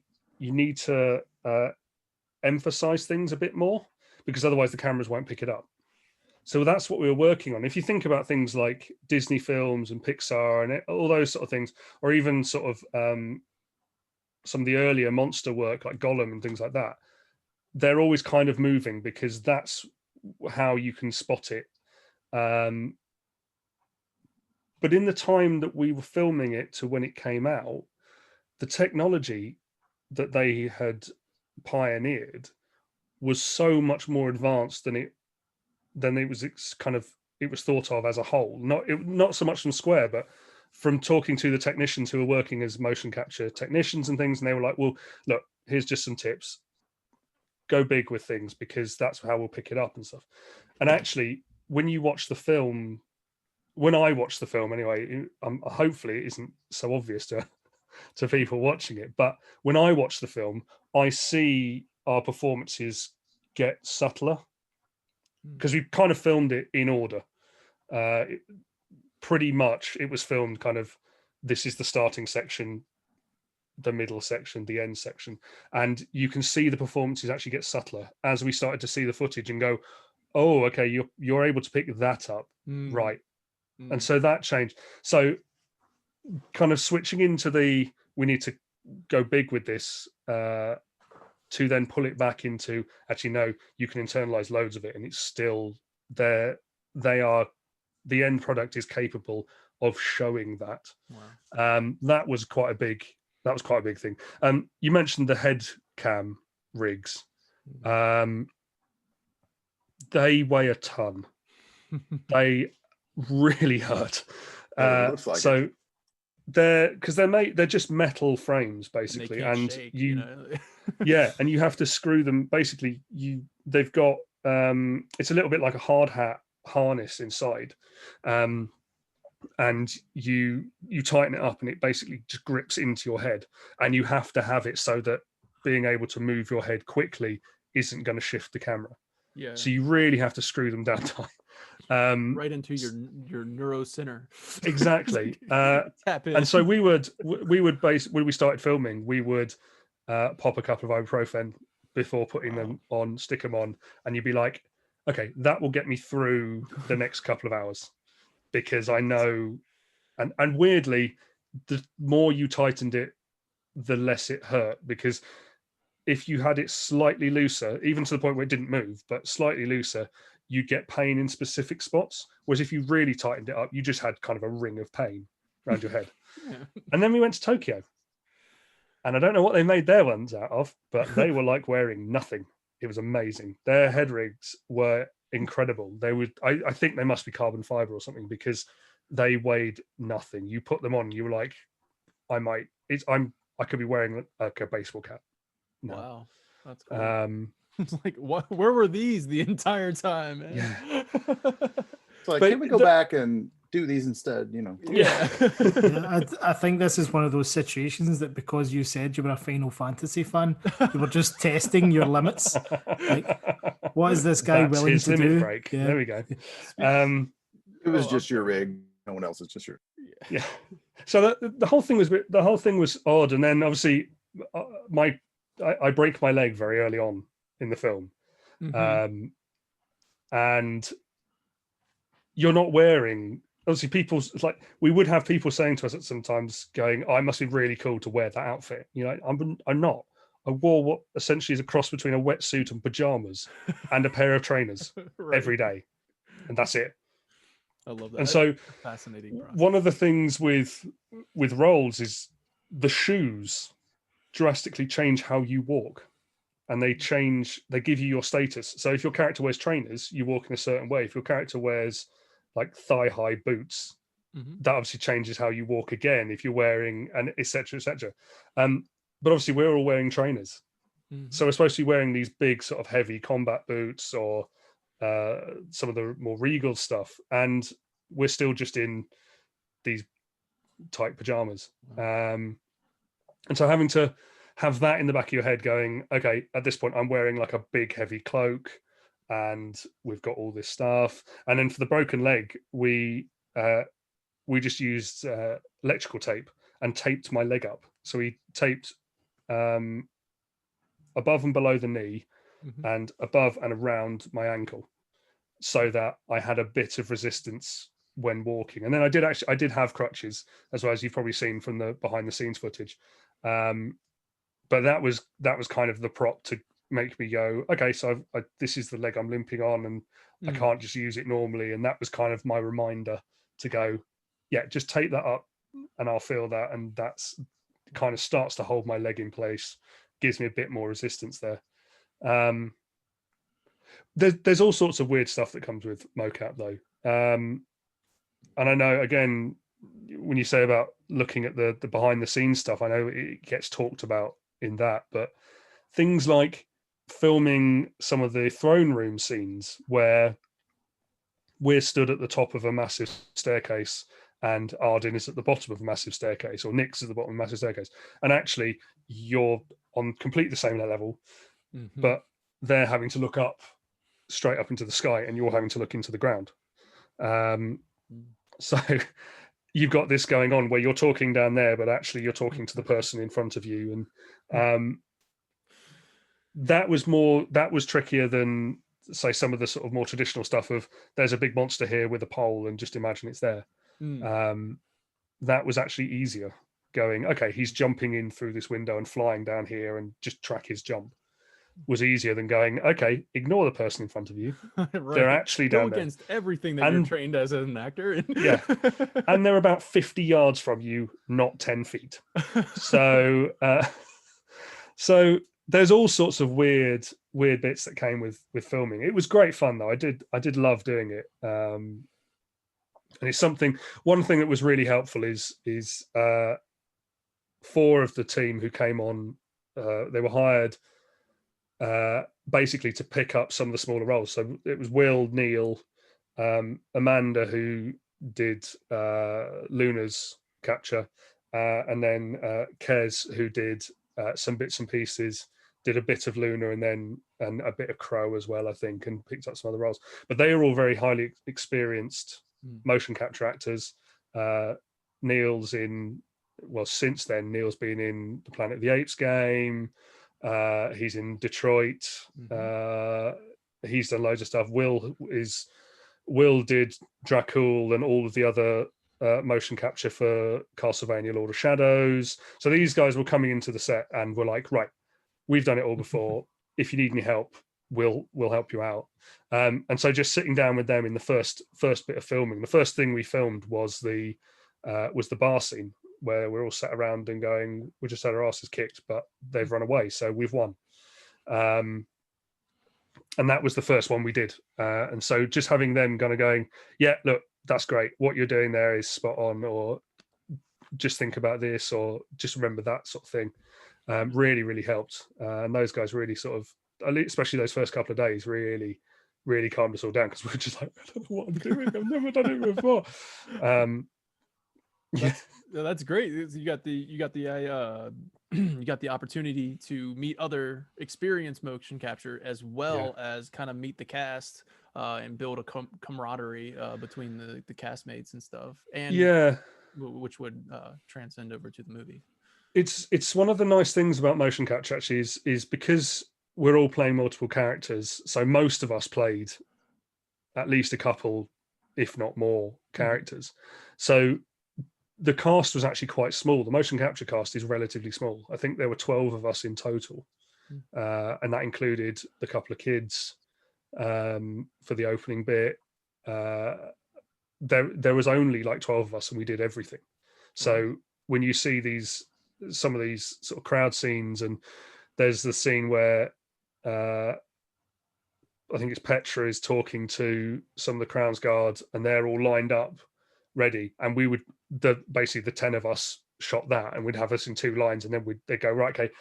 emphasize things a bit more, because otherwise the cameras won't pick it up. So that's what we were working on. If you think about things like Disney films and Pixar and all those sort of things, or even sort of some of the earlier monster work like Gollum and things like that, they're always kind of moving because that's how you can spot it. But in the time that we were filming it to when it came out, the technology that they had pioneered was so much more advanced than it was thought of as a whole. Not so much from Square, but from talking to the technicians who were working as motion capture technicians and things, and they were like, well, look, here's just some tips. Go big with things, because that's how we'll pick it up and stuff. And actually, when I watch the film anyway, hopefully it isn't so obvious to people watching it, but when I watch the film, I see our performances get subtler, because we kind of filmed it in order. Pretty much it was filmed kind of, this is the starting section, the middle section, the end section, and you can see the performances actually get subtler as we started to see the footage and go, oh, okay, you're able to pick that up, right? And so that changed. So kind of switching into we need to go big with this, to then pull it back into, actually, no, you can internalize loads of it and it's still there. The end product is capable of showing that. Wow. That was quite a big thing. You mentioned the head cam rigs. They weigh a ton. They really hurt. Looks like so they're just metal frames basically, and shake, yeah, and you have to screw them. Basically, they've got it's a little bit like a hard hat harness inside, and you tighten it up and it basically just grips into your head, and you have to have it so that being able to move your head quickly isn't going to shift the camera. Yeah, so you really have to screw them down tight, right into your neuro center. Exactly. Tap in. And so we would when we started filming, we would pop a couple of ibuprofen before putting them on, stick them on, and you'd be like, okay, that will get me through the next couple of hours, because I know, and weirdly, the more you tightened it, the less it hurt, because if you had it slightly looser, even to the point where it didn't move, but slightly looser, you'd get pain in specific spots. Whereas if you really tightened it up, you just had kind of a ring of pain around your head. Yeah. And then we went to Tokyo. And I don't know what they made their ones out of, but they were like wearing nothing. It was amazing. Their head rigs were incredible. They would, I think they must be carbon fiber or something, because they weighed nothing. You put them on, you were like, I could be wearing like a baseball cap. No. Wow, that's cool. It's like, where were these the entire time, man? Yeah. So like, can we go back and do these instead? Yeah. I think this is one of those situations that, because you said you were a Final Fantasy fan, you were just testing your limits. Like, what is this guy willing his to limit do? break. Yeah. There we go. It was just your rig. No one else. It's just your. Yeah. So the whole thing was odd, and then obviously I break my leg very early on in the film, and you're not wearing. Obviously, we would have people saying to us at sometimes, going, "Oh, I must be really cool to wear that outfit." I'm not. I wore what essentially is a cross between a wetsuit and pajamas and a pair of trainers every day, and that's it. I love that. And so, fascinating process. One of the things with roles is the shoes drastically change how you walk, and they give you your status. So if your character wears trainers, you walk in a certain way. If your character wears like thigh-high boots, that obviously changes how you walk again. If you're wearing, and etc. etc. But obviously we're all wearing trainers, so we're supposed to be wearing these big sort of heavy combat boots or some of the more regal stuff, and we're still just in these tight pajamas. And so having to have that in the back of your head going, okay, at this point I'm wearing like a big heavy cloak and we've got all this stuff. And then for the broken leg, we just used electrical tape and taped my leg up. So we taped above and below the knee and above and around my ankle, so that I had a bit of resistance when walking. And then I did have crutches as well, as you've probably seen from the behind the scenes footage. But that was kind of the prop to make me go, okay, so this is the leg I'm limping on, and I can't just use it normally. And that was kind of my reminder to go, yeah, just take that up and I'll feel that. And that's kind of starts to hold my leg in place, gives me a bit more resistance there. There's all sorts of weird stuff that comes with mocap though. And I know, again, when you say about looking at the behind the scenes stuff, I know it gets talked about in that, but things like filming some of the throne room scenes where we're stood at the top of a massive staircase and Arden is at the bottom of a massive staircase, or Nick's at the bottom of a massive staircase, and actually you're on completely the same level, but they're having to look up straight up into the sky and you're having to look into the ground. So you've got this going on where you're talking down there, but actually you're talking to the person in front of you. And that was trickier than, say, some of the sort of more traditional stuff of there's a big monster here with a pole and just imagine it's there. That was actually easier, going, okay, he's jumping in through this window and flying down here and just track his jump. Was easier than going, okay, ignore the person in front of you. Right. They're actually down there. Go against everything that you're trained as an actor. Yeah. And they're about 50 yards from you, not 10 feet. So so there's all sorts of weird bits that came with filming. It was great fun though. I did love doing it. And it's one thing that was really helpful is 4 of the team who came on, they were hired basically to pick up some of the smaller roles. So it was Will, Neil, Amanda, who did Luna's capture, and then Kez, who did some bits and pieces, did a bit of Luna and a bit of Crow as well, I think, and picked up some other roles. But they are all very highly experienced motion capture actors. Neil's since then, Neil's been in the Planet of the Apes game. He's in Detroit. He's done loads of stuff. Will did Dracul and all of the other motion capture for Castlevania Lord of Shadows. So these guys were coming into the set and were like, right, we've done it all before. If you need any help, we'll help you out. And so just sitting down with them in the first bit of filming, the first thing we filmed was the bar scene, where we're all sat around and going, we just had our asses kicked, but they've run away, so we've won. And that was the first one we did. And so just having them kind of going, yeah, look, that's great. What you're doing there is spot on, or just think about this, or just remember that sort of thing. Really, really helped. And those guys really sort of, especially those first couple of days, really, really calmed us all down, because we were just like, I don't know what I'm doing. I've never done it before. That's great. You got the opportunity to meet other experienced motion capture, as well as kind of meet the cast and build a camaraderie between the castmates and stuff, and which would transcend over to the movie. It's one of the nice things about motion capture actually is because we're all playing multiple characters, so most of us played at least a couple, if not more, characters. So the cast was actually quite small. The motion capture cast is relatively small. I think there were 12 of us in total. And that included the couple of kids for the opening bit. There was only like 12 of us and we did everything. So when you see these some of these sort of crowd scenes, and there's the scene where I think it's Petra is talking to some of the Crown's guards, and they're all lined up, ready. And we would basically the 10 of us shot that, and we'd have us in 2 lines, and then they'd go, right, okay,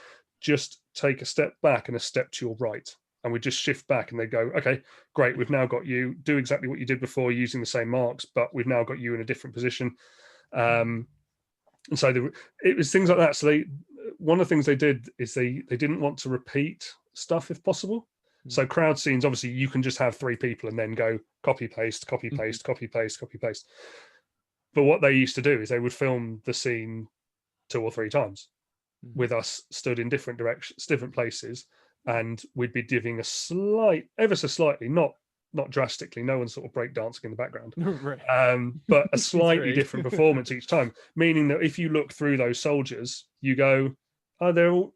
just take a step back and a step to your right, and we just shift back, and they go, okay, great, we've now got you. Do exactly what you did before using the same marks, but we've now got you in a different position. And so it was things like that. So one of the things they did is they didn't want to repeat stuff if possible. So crowd scenes, obviously, you can just have 3 people and then go copy paste, copy paste, copy paste, copy paste. But what they used to do is they would film the scene 2 or 3 times with us stood in different directions, different places, and we'd be giving a slight, ever so slightly, not drastically, no one's sort of breakdancing in the background, Right. but a slightly different performance each time, meaning that if you look through those soldiers, you go, oh,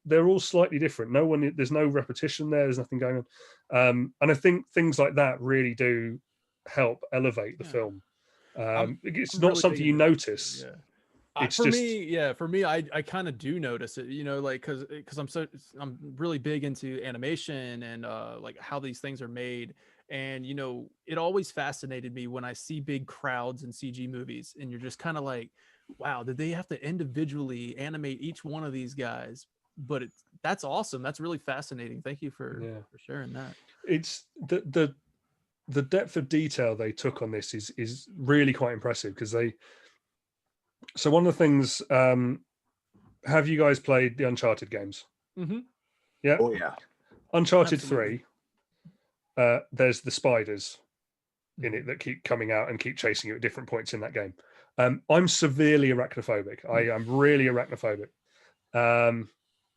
they're all slightly different. There's no repetition there. There's nothing going on. And I think things like that really do help elevate the film. It's not really something you notice. Yeah. For me, I kind of do notice it, like, because I'm really big into animation and like how these things are made. And, it always fascinated me when I see big crowds in CG movies, and you're just kind of like, wow, did they have to individually animate each one of these guys? But that's awesome. That's really fascinating. Thank you for sharing that. It's the depth of detail they took on this is really quite impressive, because so one of the things, have you guys played the Uncharted games? Yeah. Oh yeah. Uncharted 3, there's the spiders in it that keep coming out and keep chasing you at different points in that game. I'm severely arachnophobic. I am really arachnophobic.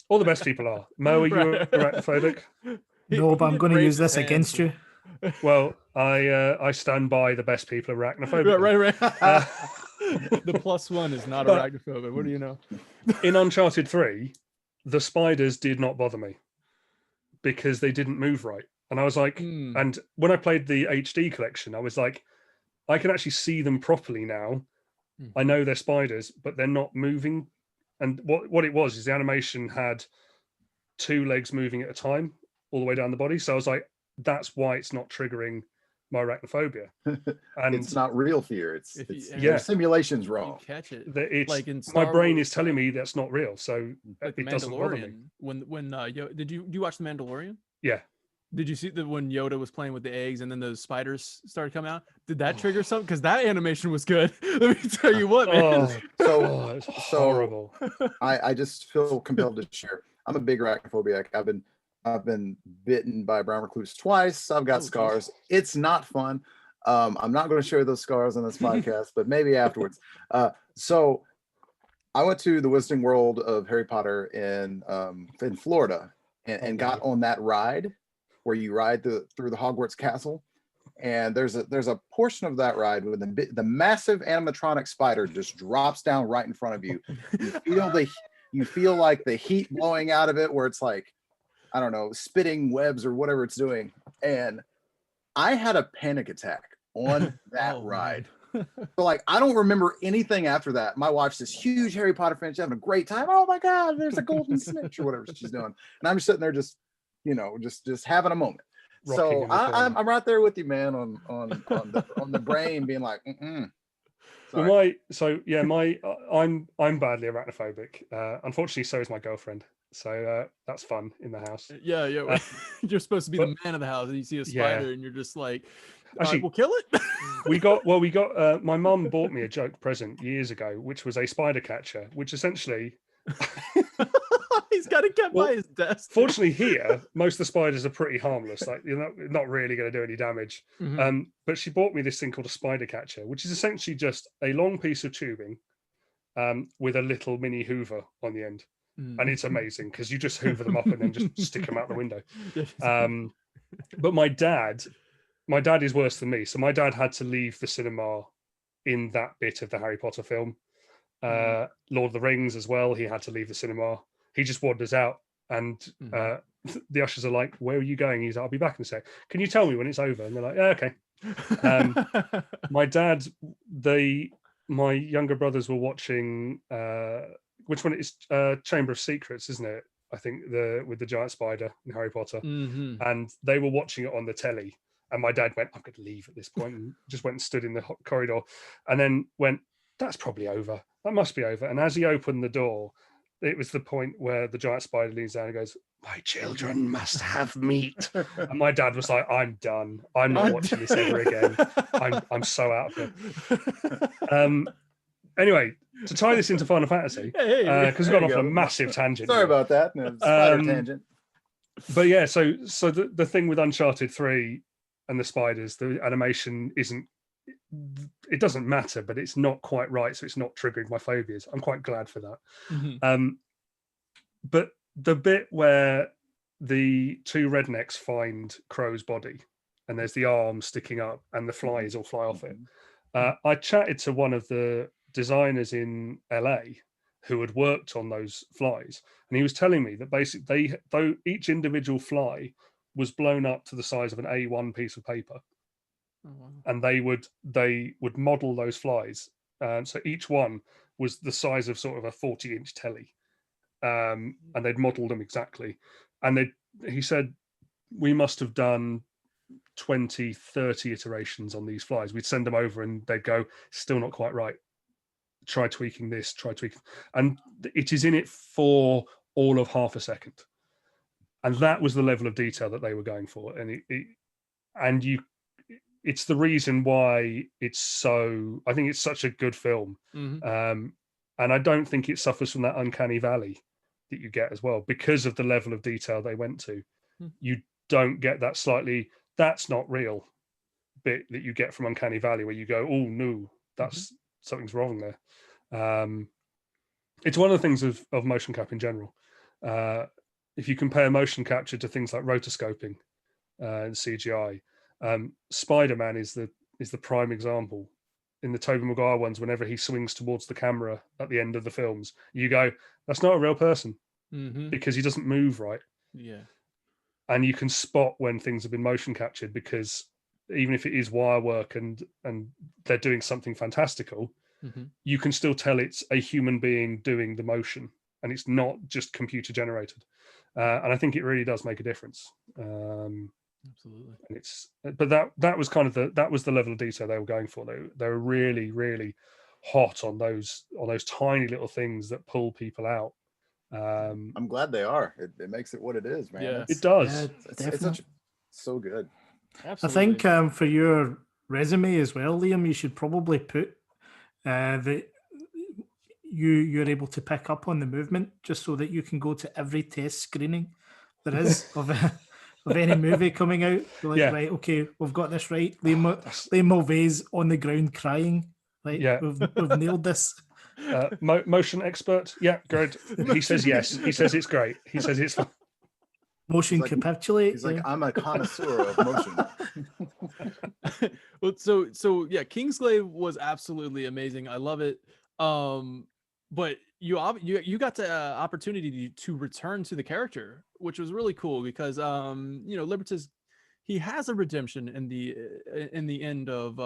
All the best people are. Mo, are you arachnophobic? No, but I'm going to use this against you. Well, I stand by the best people are arachnophobic. Right. The +1 is not arachnophobic. What do you know? In Uncharted 3, the spiders did not bother me because they didn't move right. And I was like, and when I played the HD collection, I was like, I can actually see them properly now. I know they're spiders, but they're not moving. And what it was is the animation had 2 legs moving at a time all the way down the body. So I was like, that's why it's not triggering my arachnophobia. And it's not real fear. It's yeah, simulation's wrong. You catch it. It's like in my brain is telling me that's not real, so like it doesn't bother me. When did you watch the Mandalorian? Yeah. Did you see that when Yoda was playing with the eggs and then those spiders started coming out? Did that trigger something? Because that animation was good. Let me tell you what, man. It's horrible. I just feel compelled to share. I'm a big arachnophobic. I've been bitten by a brown recluse twice. I've got scars. Geez. It's not fun. I'm not going to share those scars on this podcast, but maybe afterwards. So I went to the Wizarding World of Harry Potter in Florida and got on that ride where you ride through the Hogwarts castle. And there's a portion of that ride where the massive animatronic spider just drops down right in front of you. You feel like the heat blowing out of it, where it's like, I don't know, spitting webs or whatever it's doing. And I had a panic attack on that ride. So like, I don't remember anything after that. My wife's this huge Harry Potter fan. She's having a great time. Oh my God, there's a golden snitch or whatever she's doing. And I'm just sitting there just having a moment. So I'm right there with you, man, on the brain being like, Well, I'm badly arachnophobic. Unfortunately, so is my girlfriend. So that's fun in the house. Yeah. You're supposed to be the man of the house, and you see a spider, and you're just like, actually, we'll kill it. we got. My mum bought me a joke present years ago, which was a spider catcher, which essentially. He's got it kept by his desk. Fortunately, here most of the spiders are pretty harmless. Like, you're not really going to do any damage. But she bought me this thing called a spider catcher, which is essentially just a long piece of tubing with a little mini Hoover on the end. And it's amazing because you just hoover them up and then just stick them out the window. But my dad is worse than me. So my dad had to leave the cinema in that bit of the Harry Potter film. Lord of the Rings as well. He had to leave the cinema. He just wanders out, and the ushers are like, "Where are you going?" He's like, "I'll be back in a sec. Can you tell me when it's over?" And they're like, "Yeah, okay." My dad, my younger brothers were watching which one? It's Chamber of Secrets, isn't it? I think with the giant spider in Harry Potter, and they were watching it on the telly, and my dad went, "I'm going to leave at this point," and just went and stood in the corridor, and then went, "That's probably over. That must be over." And as he opened the door, it was the point where the giant spider leans down and goes, "My children must have meat." And my dad was like, "I'm done. I'm not watching this ever again. I'm so out of it." Anyway, to tie this into Final Fantasy, because we've gone off a massive tangent. Sorry about that. No, spider tangent. But yeah, so the thing with Uncharted 3 and the spiders, the animation it doesn't matter, but it's not quite right, so it's not triggering my phobias. I'm quite glad for that. But the bit where the two rednecks find Crow's body and there's the arm sticking up and the flies all fly off it, I chatted to one of the designers in LA who had worked on those flies, and he was telling me that basically though each individual fly was blown up to the size of an A1 piece of paper. And they would model those flies, so each one was the size of sort of a 40-inch telly, and they'd modeled them exactly. And he said we must have done 20, 30 iterations on these flies. We'd send them over and they'd go, "Still not quite right. Try tweaking this, try tweaking." And it is in it for all of half a second. And that was the level of detail that they were going for. And it's the reason why I think it's such a good film. And I don't think it suffers from that uncanny valley that you get as well, because of the level of detail they went to. You don't get that slightly, "That's not real" bit that you get from Uncanny Valley, where you go, "Oh no, that's something's wrong there." It's one of the things of motion cap in general. If you compare motion capture to things like rotoscoping and CGI, Spider-Man is the prime example. In the Tobey Maguire ones, whenever he swings towards the camera at the end of the films, you go, "That's not a real person," because he doesn't move right. Yeah. And you can spot when things have been motion captured, because even if it is wire work and they're doing something fantastical, you can still tell it's a human being doing the motion, and it's not just computer generated. And I think it really does make a difference. Absolutely. And that was kind of that was the level of detail they were going for. They were really, really hot on those tiny little things that pull people out. I'm glad they are. It makes it what it is, man. Yeah. It does. Yeah, it's so good. Absolutely. I think for your resume as well, Liam, you should probably put that you're able to pick up on the movement, just so that you can go to every test screening there is of any movie coming out. You're like, right, okay, we've got this right. Liam Mulvey's on the ground crying. Like, Yeah. we've nailed this. Motion expert, yeah, good. He says yes. He says it's great. He says it's fun. Motion capitulate. He's like, "I'm a connoisseur of motion." Well, so yeah, Kingsglaive was absolutely amazing. I love it. But you got the opportunity to return to the character, which was really cool, because Libertus, he has a redemption in the end of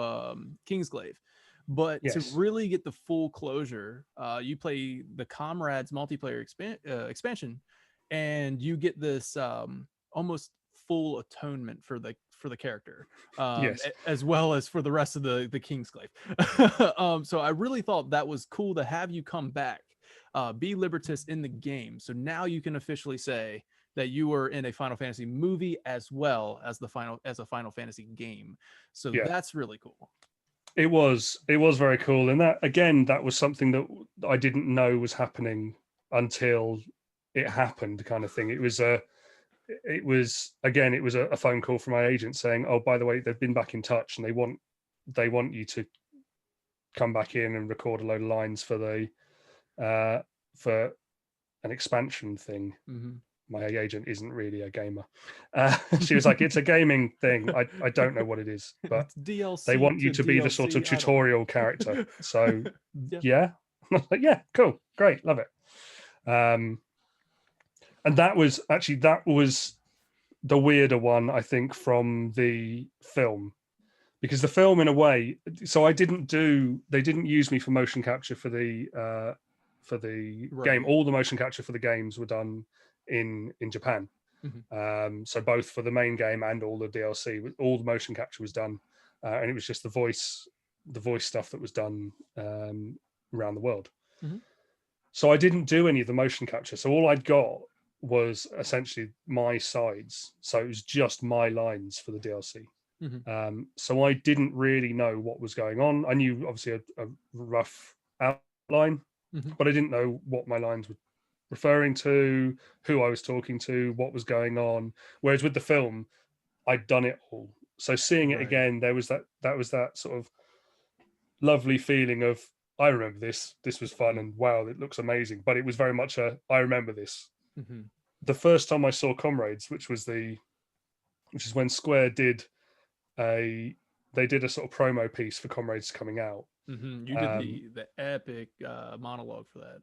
Kingsglaive. But to really get the full closure, you play the Comrades multiplayer expansion, and you get this almost full atonement for the character, as well as for the rest of the Kingsglaive. So I really thought that was cool to have you come back, be Libertus in the game. So now you can officially say that you were in a Final Fantasy movie as well as a Final Fantasy game. So that's really cool. It was very cool, and that was something that I didn't know was happening until it happened, kind of thing. It was a phone call from my agent saying, "Oh, by the way, they've been back in touch, and they want you to come back in and record a load of lines for for an expansion thing." My agent isn't really a gamer. She was like, "It's a gaming thing. I don't know what it is, but DLC they want you to be the sort of tutorial character." So yeah. I was like, yeah, cool, great, love it. And that was the weirder one, I think, from the film, because the film, in a way, so they didn't use me for motion capture for for the Right. game. All the motion capture for the games were done in Japan. So both for the main game and all the DLC, all the motion capture was done, and it was just the voice stuff that was done around the world. So I didn't do any of the motion capture. So all I'd got was essentially my sides. So it was just my lines for the DLC. So I didn't really know what was going on. I knew obviously a rough outline, but I didn't know what my lines were referring to, who I was talking to, what was going on. Whereas with the film, I'd done it all. So seeing it again, there was that sort of lovely feeling of, I remember this was fun, and wow, it looks amazing. But it was very much I remember this. The first time I saw Comrades, which is when Square did a sort of promo piece for Comrades coming out. You did the epic monologue for that.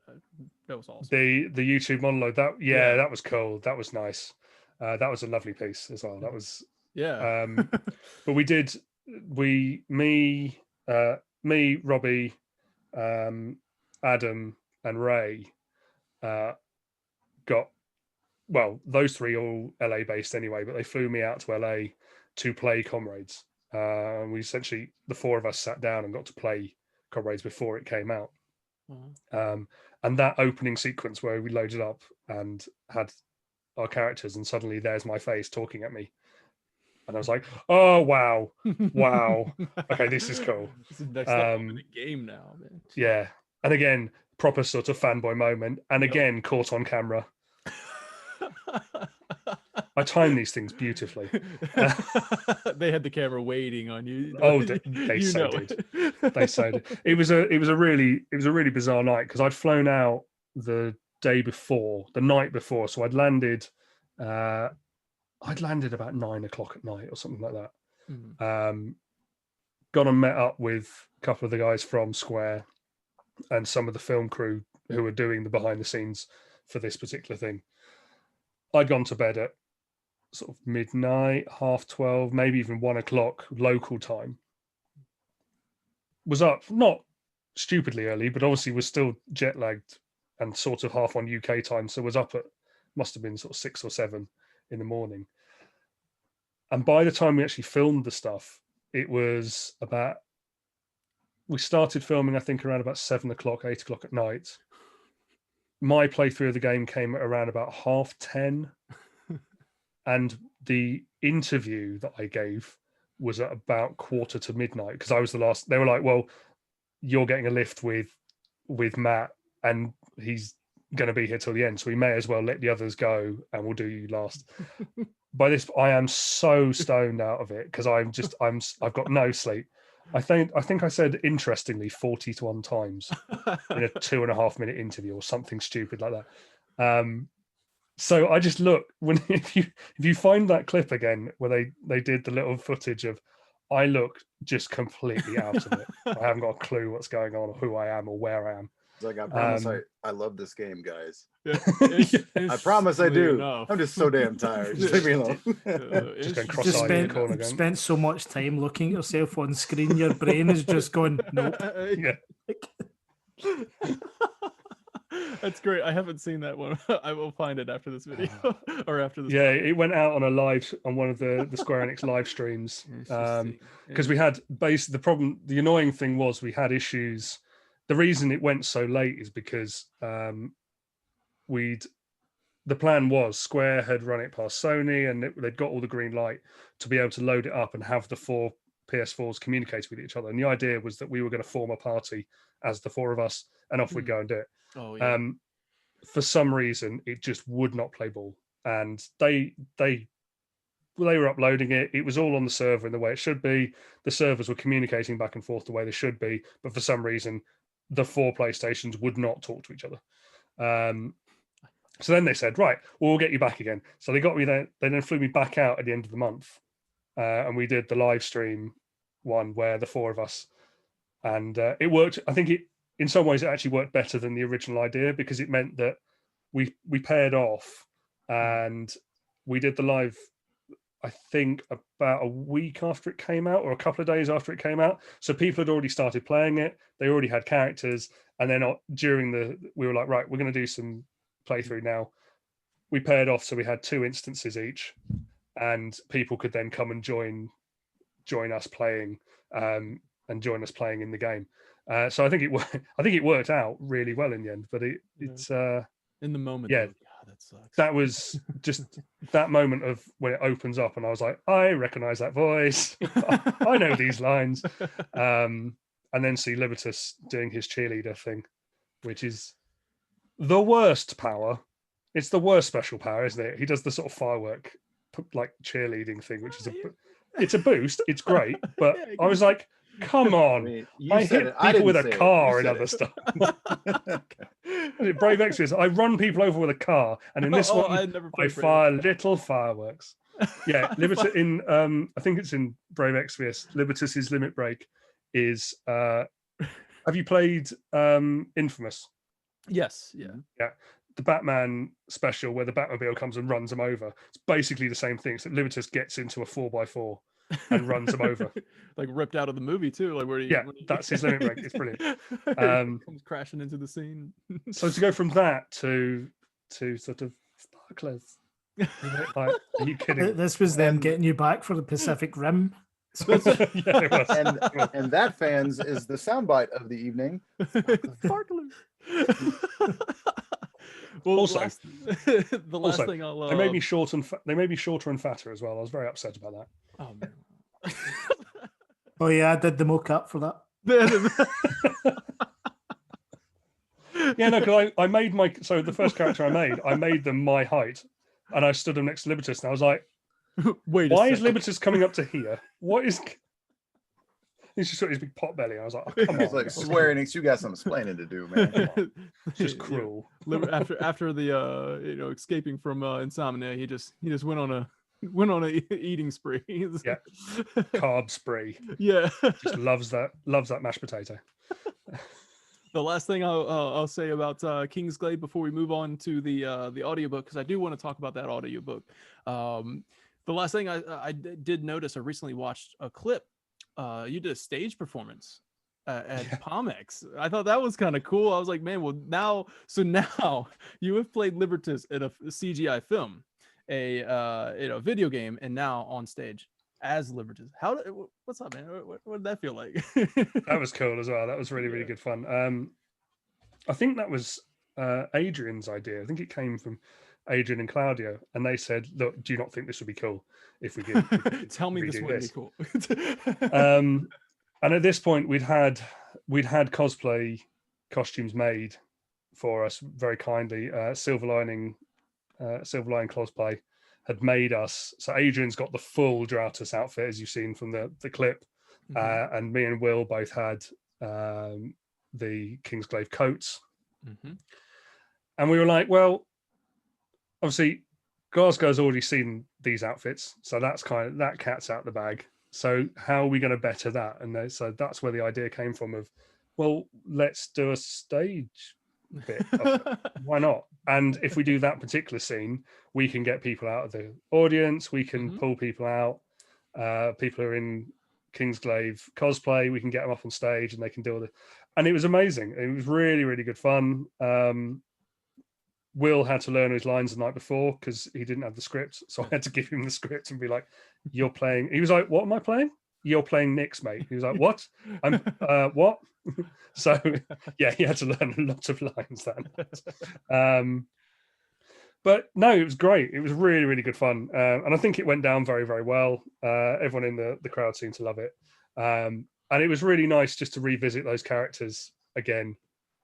That was awesome. The YouTube monologue, that was cool. That was nice. That was a lovely piece as well. That was but me, Robbie, Adam, and Ray got, well, those three all LA based anyway, but they flew me out to LA to play Comrades. We essentially, the four of us sat down and got to play Comrades before it came out. And that opening sequence where we loaded up and had our characters, and suddenly there's my face talking at me. And I was like, oh, wow. Okay, this is cool. This is next level in the game now, man. Yeah. And again, proper sort of fanboy moment. And again, caught on camera. I time these things beautifully. They had the camera waiting on you. Oh, they so did. They so did. It was a really bizarre night, because I'd flown out the night before. So I'd landed about 9 o'clock at night or something like that. Gone and met up with a couple of the guys from Square and some of the film crew who were doing the behind the scenes for this particular thing. I'd gone to bed at sort of midnight, 12:30, maybe even 1 o'clock local time. Was up, not stupidly early, but obviously was still jet lagged and sort of half on UK time. So was up at, must have been sort of 6 or 7 in the morning. And by the time we actually filmed the stuff, it was about, we started filming, I think, around about 7 o'clock, 8 o'clock at night. My playthrough of the game came at around about 10:30. And the interview that I gave was at about quarter to midnight, because I was the last. They were like, well, you're getting a lift with Matt, and he's going to be here till the end, so we may as well let the others go and we'll do you last. By this, I am so stoned out of it, because I've got no sleep. I think I said, interestingly, 41 times in a 2.5 minute interview or something stupid like that. So I just look, if you find that clip again where they did the little footage of, I look just completely out of it. I haven't got a clue what's going on or who I am or where I am. It's like, I promise I love this game, guys. I promise I do. Enough. I'm just so damn tired. Just leave me alone. Just going cross-eyed in the corner again. Spent so much time looking at yourself on screen, your brain is just going, nope. Yeah. That's great. I haven't seen that one. I will find it after this video or after this. Yeah, it went out on one of the Square Enix live streams, because we had the annoying thing was we had issues. The reason it went so late is because the plan was Square had run it past Sony, and they'd got all the green light to be able to load it up and have the 4 PS4s communicate with each other. And the idea was that we were going to form a party as the 4 of us, and off we'd go and do it. Oh, yeah. For some reason, it just would not play ball, and they were uploading it. It was all on the server in the way it should be. The servers were communicating back and forth the way they should be, but for some reason, the 4 PlayStations would not talk to each other. So then they said, right, we'll get you back again. So they got me there. They then flew me back out at the end of the month, and we did the live stream one where the 4 of us, and it worked. I think in some ways it actually worked better than the original idea, because it meant that we paired off and we did the live. I think about a week after it came out, or a couple of days after it came out. So people had already started playing it. They already had characters. And then we were like, right, we're going to do some playthrough now. We paired off, so we had 2 instances each, and people could then come and join us playing, and join us playing in the game. So I think it worked out really well in the end. But it's in the moment, yeah. That sucks. That was just that moment of when it opens up, and I was like, I recognize that voice. I know these lines. And then see Libertus doing his cheerleader thing, which is the worst power. It's the worst special power, isn't it? He does the sort of firework, like cheerleading thing, which is it's a boost. It's great, but I was like, come on! I hit people with a car and other stuff. Brave Exodus. I run people over with a car, and in this one, I fire little fireworks. Yeah, Libertus in I think it's in Brave Exodus. Libertus's limit break is. Have you played Infamous? Yes. Yeah. Yeah. The Batman special where the Batmobile comes and runs him over. It's basically the same thing. So Libertus gets into a 4x4 and runs him over. Like ripped out of the movie too. Like that's his limit break. It's brilliant. Comes crashing into the scene. So to go from that to sort of sparklers. Like, are you kidding? This was them getting you back for the Pacific Rim. Yeah, it was. And that, fans, is the soundbite of the evening. Sparklers. Well, also, the last thing I'll they made me short and they made me shorter and fatter as well. I was very upset about that. Oh man. Oh yeah, I did the mock-up for that. Yeah, no, because I made the first character I made them my height, and I stood them next to Libertus, and I was like, wait, why is Libertus coming up to here? What is? He's just got his big pot belly. I was like, oh, come on. He's like, Square Enix, you got some explaining to do, man. It's just cruel. After the escaping from insomnia, he just went on a eating spree. Yeah, carb spree. Yeah, just loves that mashed potato. The last thing I'll say about Kingsglaive before we move on to the audiobook, because I do want to talk about that audiobook. The last thing I did notice, I recently watched a clip. You did a stage performance at Pomex. I thought that was kind of cool. I was like, man, well now you have played Libertus in a CGI film, a video game, and now on stage as Libertus. What's up, man? What did that feel like? That was cool as well. That was really, really good fun. I think that was Adrian's idea. I think it came from Adrian and Claudio, and they said, look, do you not think this would be cool if we could tell me this would be cool? And at this point we'd had cosplay costumes made for us very kindly. Silver Lining cosplay had made us, so Adrian's got the full Dratus outfit as you've seen from the clip. Mm-hmm. And me and Will both had the Kingsglaive coats. Mm-hmm. And we were like, well, obviously Glasgow's already seen these outfits, so that's that cat's out the bag. So how are we going to better that? And so that's where the idea came from of, well, let's do a stage bit of it. Why not? And if we do that particular scene, we can get people out of the audience, we can pull people out, people who are in Kingsglaive cosplay, we can get them up on stage and they can do all the, and it was amazing. It was really, really good fun. Will had to learn his lines the night before because he didn't have the script. So I had to give him the script and be like, you're playing. He was like, what am I playing? You're playing Nick's mate. He was like, what? I'm what? So yeah, he had to learn a lot of lines then. But no, it was great. It was really, really good fun. And I think it went down very, very well. Everyone in the crowd seemed to love it. And it was really nice just to revisit those characters again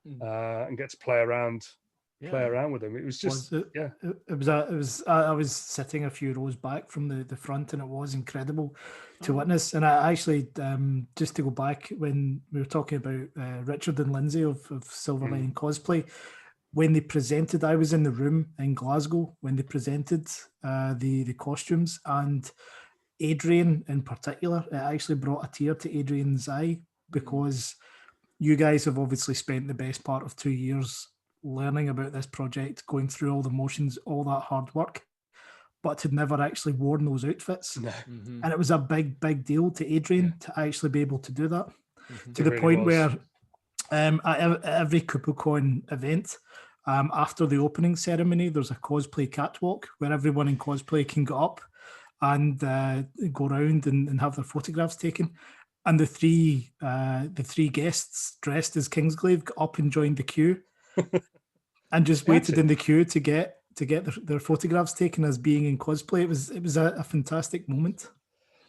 and get to play around with them. It was just I was sitting a few rows back from the front, and it was incredible to witness. And I actually just to go back when we were talking about Richard and Lindsay of Silver Lining Cosplay, when they presented, I was in the room in Glasgow when they presented the costumes, and Adrian in particular, it actually brought a tear to Adrian's eye, because you guys have obviously spent the best part of 2 years learning about this project, going through all the motions, all that hard work. but had never actually worn those outfits. No. Mm-hmm. And it was a big deal to Adrian to actually be able to do that. Mm-hmm. To It the really point was. where at every Kupocon event, after the opening ceremony, there's a cosplay catwalk where everyone in cosplay can get up and go around and have their photographs taken. And the three guests dressed as Kingsglaive got up and joined the queue and just They had waited to. in the queue to get their photographs taken as being in cosplay. It was a fantastic moment.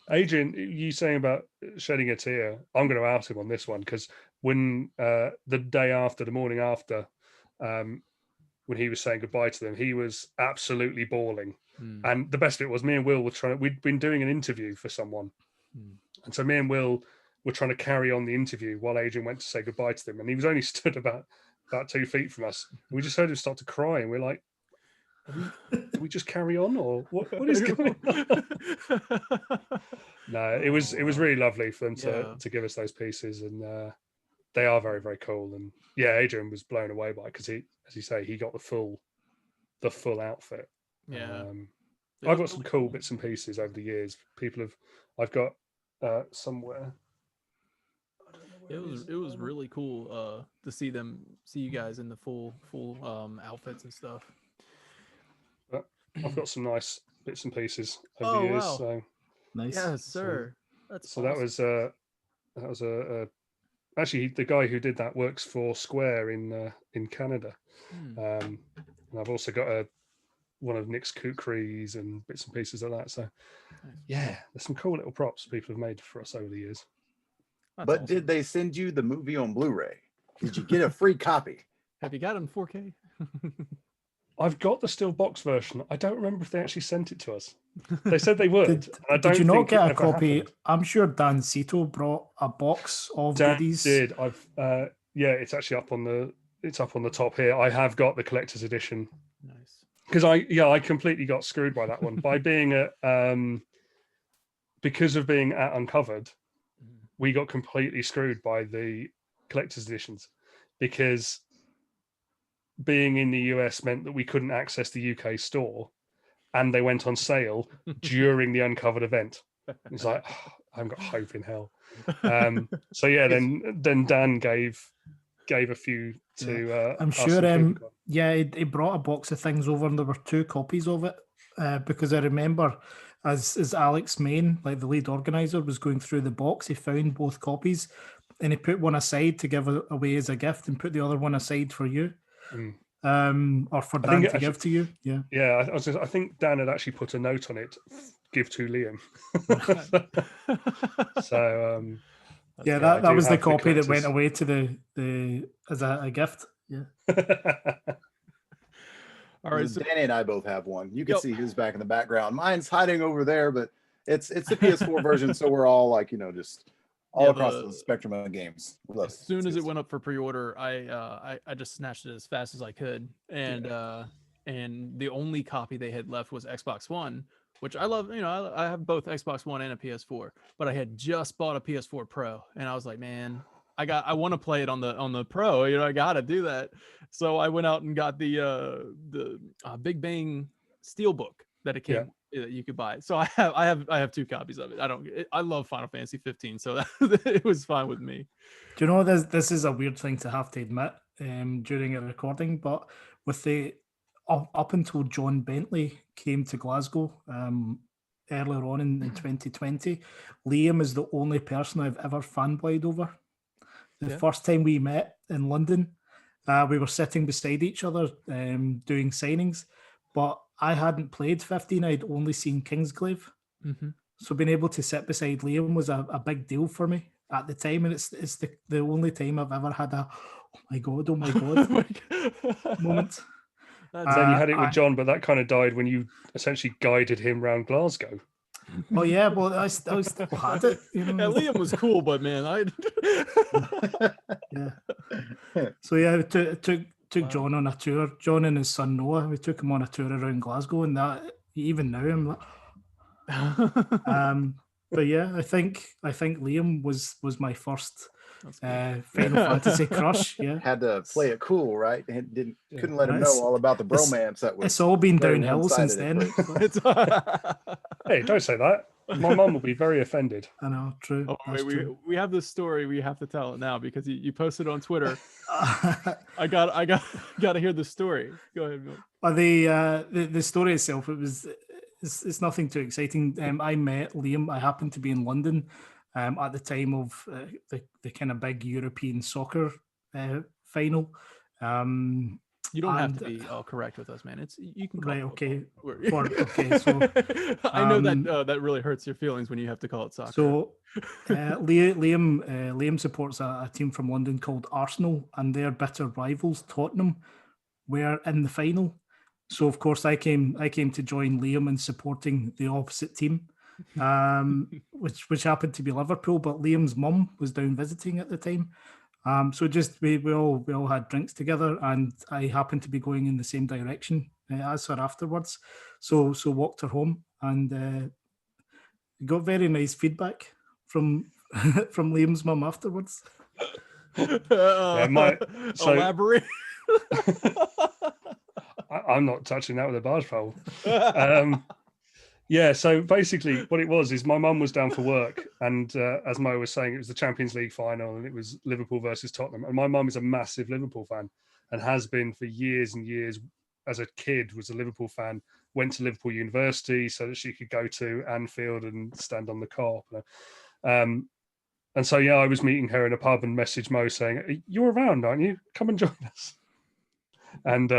Adrian, you saying about shedding a tear, I'm going to out him on this one, because when the morning after, when he was saying goodbye to them, he was absolutely bawling. And the best of it was me and Will we'd been doing an interview for someone. And so me and Will were trying to carry on the interview while Adrian went to say goodbye to them. And he was only stood about 2 feet from us. And we just heard him start to cry. And we're like, do we just carry on, or what is going on? No, it was really lovely for them to give us those pieces, and they are very, very cool. And yeah, Adrian was blown away by it because he, as you say, he got the full outfit. Yeah, I've got some cool bits and pieces over the years. I've got somewhere. It was really cool to see you guys in the full outfits and stuff. But I've got some nice bits and pieces over the years. Wow. So Nice. Yes, sir. So that was actually the guy who did that works for Square in Canada. And I've also got one of Nick's kukris and bits and pieces like that. So yeah, there's some cool little props people have made for us over the years. But did they send you the movie on Blu-ray? Did you get a free copy? Have you got it in 4K? I've got the steel box version. I don't remember if they actually sent it to us. They said they would. Did you not get a copy? Happened. I'm sure Dan Cito brought a box of goodies. Did. It's actually up on the top here. I have got the collector's edition. Nice. Because I completely got screwed by that one. By being because of being at Uncovered, we got completely screwed by the collector's editions, because being in the US meant that we couldn't access the UK store, and they went on sale during the Uncovered event. It's like, oh, I haven't got hope in hell. So yeah, then Dan gave a few to I'm sure he brought a box of things over, and there were 2 copies of it, because I remember as Alex Main, like the lead organizer, was going through the box, he found both copies and he put one aside to give away as a gift and put the other one aside for you. Or for Dan to give to you. Yeah. I think Dan had actually put a note on it, give to Liam. So that was the copy that went away to the as a gift. Yeah. All right, so Danny and I both have one. You can see his back in the background. Mine's hiding over there, but it's the PS4 version, so we're all like, just all across the spectrum of games. As soon as it went up for pre-order, I just snatched it as fast as I could, and the only copy they had left was Xbox One, which I love. I have both Xbox One and a PS4, but I had just bought a PS4 Pro, and I was like, man, I want to play it on the Pro. I got to do that. So I went out and got the Big Bang Steelbook that it came that you could buy. So I have 2 copies of it. I love Final Fantasy 15, so it was fine with me. Do you know this is a weird thing to have to admit during a recording, but with the up until John Bentley came to Glasgow earlier on in 2020, Liam is the only person I've ever fanboyed over. The first time we met in London, we were sitting beside each other doing signings, but I hadn't played 15. I'd only seen Kingsglaive. So being able to sit beside Liam was a big deal for me at the time, and it's the only time I've ever had a oh my god moment. Then you had it with John, but that kind of died when you essentially guided him around Glasgow. Oh yeah, well I still had it. Liam was cool, but man, So yeah, took John on a tour. John and his son Noah, we took him on a tour around Glasgow, and that even now I'm like, but yeah, I think Liam was my first Final Fantasy crush. Yeah, Had to play it cool, right? And couldn't let him know It's- all about the bromance that was. it's all been very downhill since one-sided then. at first. Hey, don't say that. My mum will be very offended. I know, true. Oh, That's wait, true. we have this story. We have to tell it now because you posted on Twitter. I got to hear the story. Go ahead, Bill. But the story itself, it's nothing too exciting. I met Liam. I happened to be in London at the time of the kind of big European soccer final. You don't have to be all correct with us, man. You can call Right, it okay. football. Okay, so I know that that really hurts your feelings when you have to call it soccer. So Liam supports a team from London called Arsenal, and their bitter rivals Tottenham were in the final. So of course I came to join Liam in supporting the opposite team, which happened to be Liverpool. But Liam's mum was down visiting at the time. So just we all had drinks together, and I happened to be going in the same direction as her afterwards. So walked her home, and got very nice feedback from from Liam's mum afterwards. Elaborate. I'm not touching that with a barge pole. Yeah, so basically what it was is my mum was down for work, and as Mo was saying, it was the Champions League final, and it was Liverpool versus Tottenham. And my mum is a massive Liverpool fan and has been for years and years. As a kid, was a Liverpool fan, went to Liverpool University so that she could go to Anfield and stand on the Kop. And so, yeah, I was meeting her in a pub and messaged Mo saying, "You're around, aren't you? Come and join us." And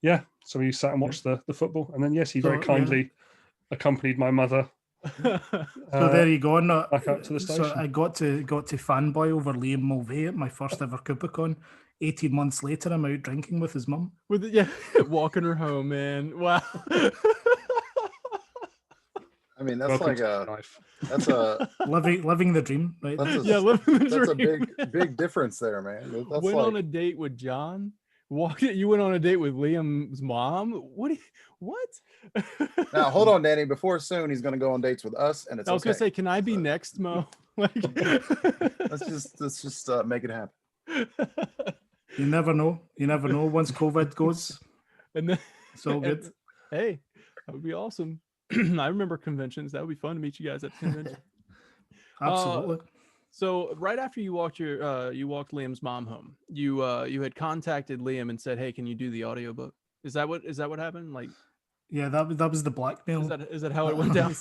yeah, so we sat and watched the football. And then, yes, he very kindly accompanied my mother. So there you go. Back up to the station. So I got to fanboy over Liam Mulvey at my first ever Kupocon. 18 months later, I'm out drinking with his mum. Walking her home, man. Wow. I mean, that's that's a living the dream, right? Living the dream. That's a big difference there, man. That's went on a date with John. You went on a date with Liam's mom. What? Now hold on, Danny. Before soon, he's going to go on dates with us, and it's. I was gonna say, can I be next, Mo? Let's just make it happen. You never know. Once COVID goes, and then it's all good. Hey, that would be awesome. I remember conventions. That would be fun to meet you guys at the convention. Absolutely. So right after you walked Liam's mom home, you had contacted Liam and said, "Hey, can you do the audiobook?" Is that what happened? Like, yeah, that was the blackmail. Is that how it went down?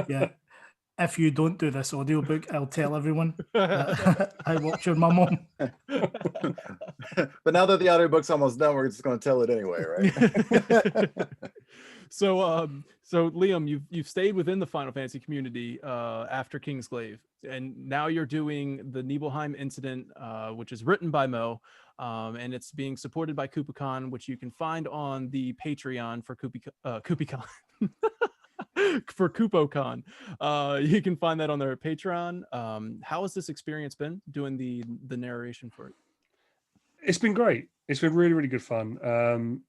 Yeah. If you don't do this audiobook, I'll tell everyone I walked your mum home. But now that the audiobook's almost done, we're just going to tell it anyway, right? So Liam, you've stayed within the Final Fantasy community after Kingsglaive, and now you're doing the Nibelheim Incident, which is written by Mo, and it's being supported by Kupocon, which you can find on the Patreon for Kupocon. For Kupocon. You can find that on their Patreon. How has this experience been doing the narration for it? It's been great. It's been really, really good fun.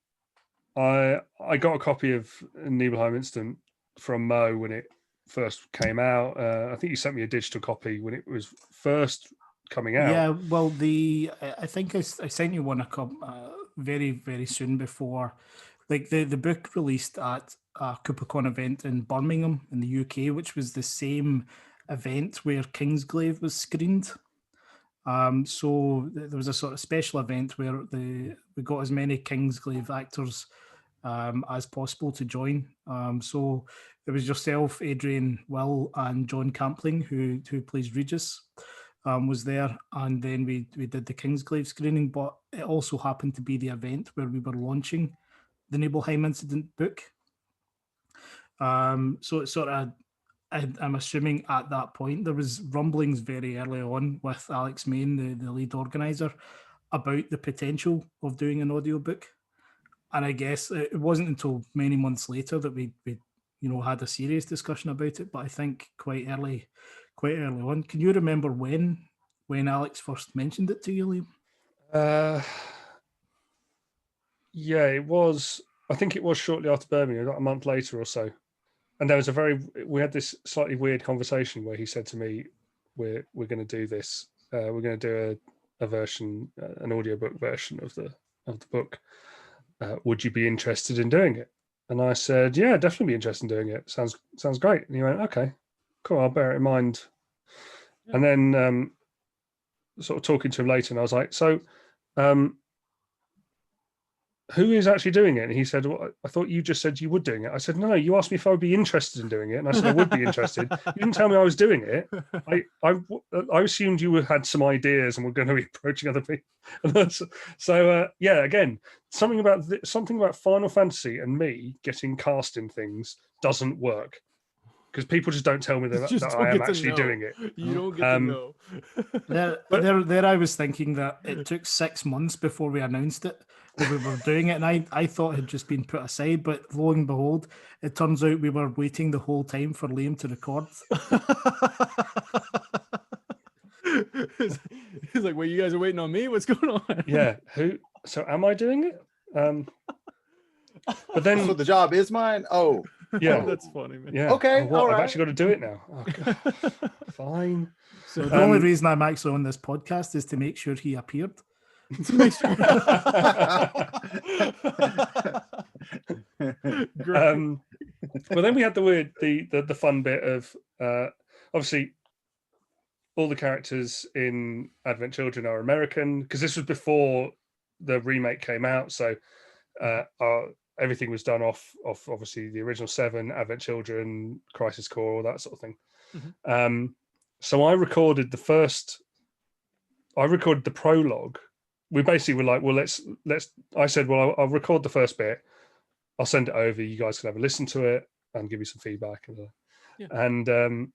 I got a copy of Nibelheim Incident from Mo when it first came out. I think you sent me a digital copy when it was first coming out. Yeah, well, I think I sent you one very, very soon before. Like the book released at a Kupocon event in Birmingham in the UK, which was the same event where Kingsglaive was screened. So there was a sort of special event where we got as many Kingsglaive actors as possible to join. So it was yourself, Adrian, Will, and John Campling, who plays Regis, was there, and then we did the Kingsglaive screening. But it also happened to be the event where we were launching the Nibelheim Incident book. So it's sort of, I'm assuming at that point there was rumblings very early on with Alex Main, the lead organizer, about the potential of doing an audiobook. And I guess it wasn't until many months later that we had a serious discussion about it. But I think quite early on. Can you remember when Alex first mentioned it to you, Liam? Yeah, it was. I think it was shortly after Birmingham, about a month later or so. And there was we had this slightly weird conversation where he said to me, we're going to do this. We're going to do a version, an audiobook version of the book. Would you be interested in doing it? And I said, yeah, definitely be interested in doing it. Sounds great. And he went, okay, cool, I'll bear it in mind. Yeah. And then sort of talking to him later, and I was like, so who is actually doing it? And he said, well, I thought you just said you were doing it. I said, no, you asked me if I would be interested in doing it. And I said, I would be interested. You didn't tell me I was doing it. I assumed you had some ideas and were going to be approaching other people. So yeah, again, something about Final Fantasy and me getting cast in things doesn't work. Because people just don't tell me that I am actually doing it. You don't get to know. There I was thinking that it took 6 months before we announced it, that we were doing it, and I thought it had just been put aside, but lo and behold, it turns out we were waiting the whole time for Liam to record. He's like, well, you guys are waiting on me? What's going on? Yeah, so am I doing it? But then... So the job is mine? Oh. Yeah, that's funny, man. Yeah. Okay. All right. I've actually got to do it now. Okay. Fine. So the only reason I'm actually on this podcast is to make sure he appeared. To make sure. But then we had the fun bit of obviously all the characters in Advent Children are American, because this was before the remake came out. So everything was done off obviously the original 7, Advent Children, Crisis Core, all that sort of thing. Mm-hmm. So I recorded the prologue. We basically were like, well, let's. I said, well, I'll record the first bit. I'll send it over. You guys can have a listen to it and give me some feedback. And the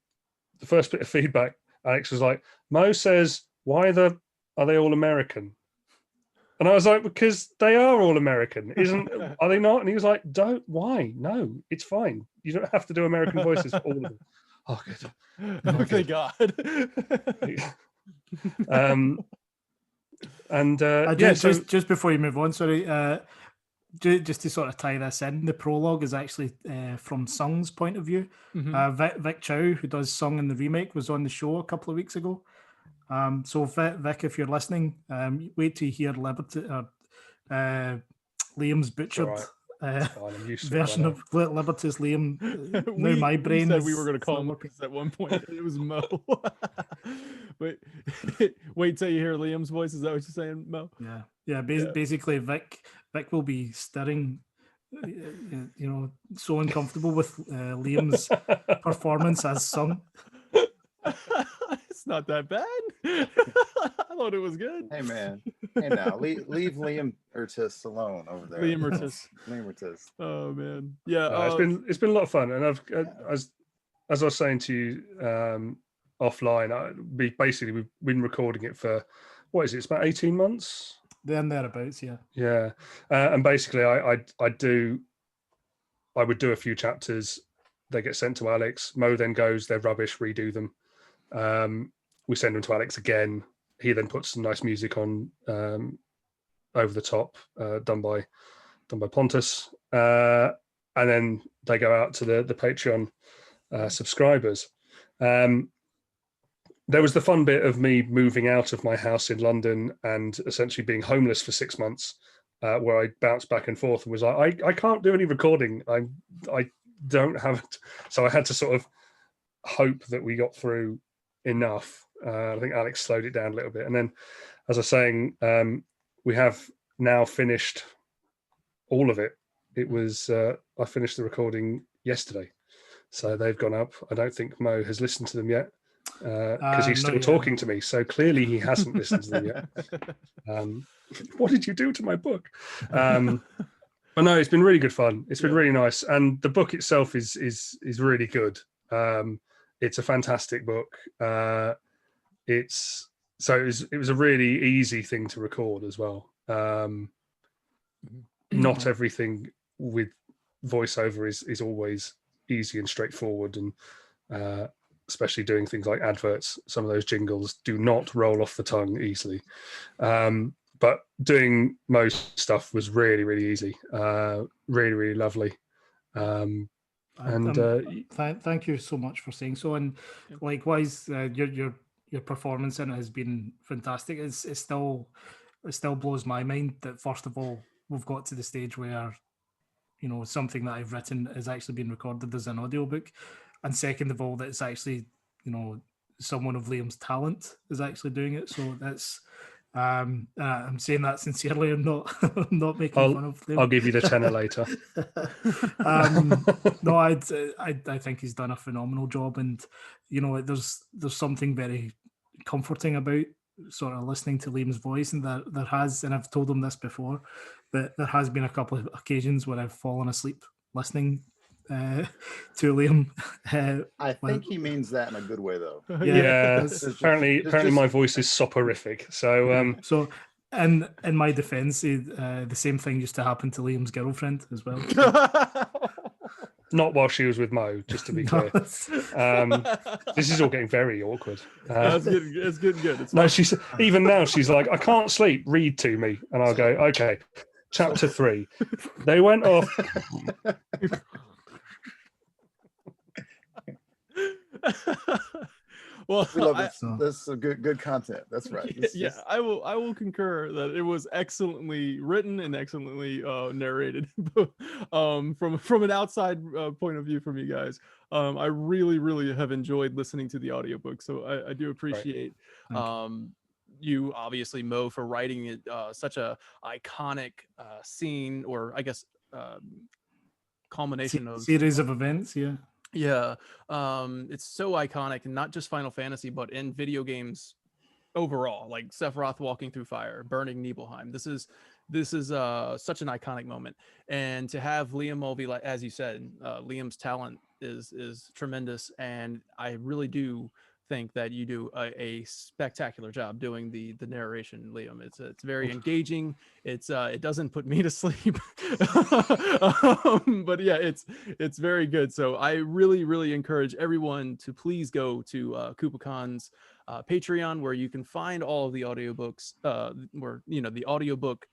first bit of feedback, Alex was like, Mo says, why are they all American? And I was like, because they are all American, are they not? And he was like, why? No, it's fine. You don't have to do American voices for all of them. Oh, good. Oh, thank God. Just before you move on, sorry, just to sort of tie this in, the prologue is actually from Sung's point of view. Mm-hmm. Vic Chow, who does Sung in the remake, was on the show a couple of weeks ago. So Vic, if you're listening, wait till you hear Liam's butchered version of Libertus. Liam, now my brain said we were going to call him at one point. It was Mo. Wait till you hear Liam's voice. Is that what you're saying, Mo? Yeah. Basically, Vic will be stirring. So uncomfortable with Liam's performance as Sung. It's not that bad. I thought it was good. Hey man, hey now, leave Liam Urtis alone over there. Liam Urtis. Oh man, yeah. It's been a lot of fun, and I've as I was saying to you offline, we've been recording it for what is it? It's about 18 months. Then thereabouts, yeah. Yeah, and basically, I would do a few chapters. They get sent to Alex. Mo then goes, they're rubbish, redo them. We send them to Alex again. He then puts some nice music on over the top, done by Pontus, and then they go out to the Patreon subscribers. There was the fun bit of me moving out of my house in London and essentially being homeless for 6 months, where I bounced back and forth and was like, I can't do any recording. I don't have it. So I had to sort of hope that we got through enough. I think Alex slowed it down a little bit. And then, as I was saying, we have now finished all of it. It was, I finished the recording yesterday. So they've gone up. I don't think Mo has listened to them yet. Because he's still talking to me, so clearly he hasn't listened to them yet. What did you do to my book? But no, it's been really good fun. It's been really nice, and the book itself is really good. It's a fantastic book. It was a really easy thing to record as well. Not everything with voiceover is always easy and straightforward, and especially doing things like adverts, some of those jingles do not roll off the tongue easily. But doing most stuff was really, really easy, really, really lovely. Thank you so much for saying so. And likewise, your your performance in it has been fantastic. It still blows my mind that first of all we've got to the stage where, you know, something that I've written is actually being recorded as an audiobook, and second of all that it's actually, you know, someone of Liam's talent is actually doing it. So that's I'm saying that sincerely. I'm not I'm not making fun of Liam. I'll give you the tenner later. No, I think he's done a phenomenal job, and you know, there's something very comforting about sort of listening to Liam's voice, and there has, and I've told him this before, that there has been a couple of occasions where I've fallen asleep listening to Liam. I think he means that in a good way, though. Yeah. Apparently my voice is soporific. So so in my defense, the same thing used to happen to Liam's girlfriend as well. not while she was with Mo, just to be clear. This is all getting very awkward. It's getting good. It's no, she's even now. She's like, I can't sleep. Read to me, and I'll go, okay. Chapter 3. They went off. Well, we love this. This is good content. That's right. I will concur that it was excellently written and excellently narrated from an outside point of view from you guys. I really have enjoyed listening to the audiobook, so I do appreciate you obviously, Mo, for writing it such a iconic scene, or I guess culmination of series of events. Yeah, it's so iconic, and not just Final Fantasy, but in video games overall, like Sephiroth walking through fire, burning Nibelheim. This is such an iconic moment, and to have Liam Mulvey, like as you said, Liam's talent is tremendous, and I really do think that you do a spectacular job doing the narration, Liam. It's very engaging. It doesn't put me to sleep, but yeah, it's very good. So I really encourage everyone to please go to Kupocon's Patreon, where you can find all of the audiobooks, the audiobook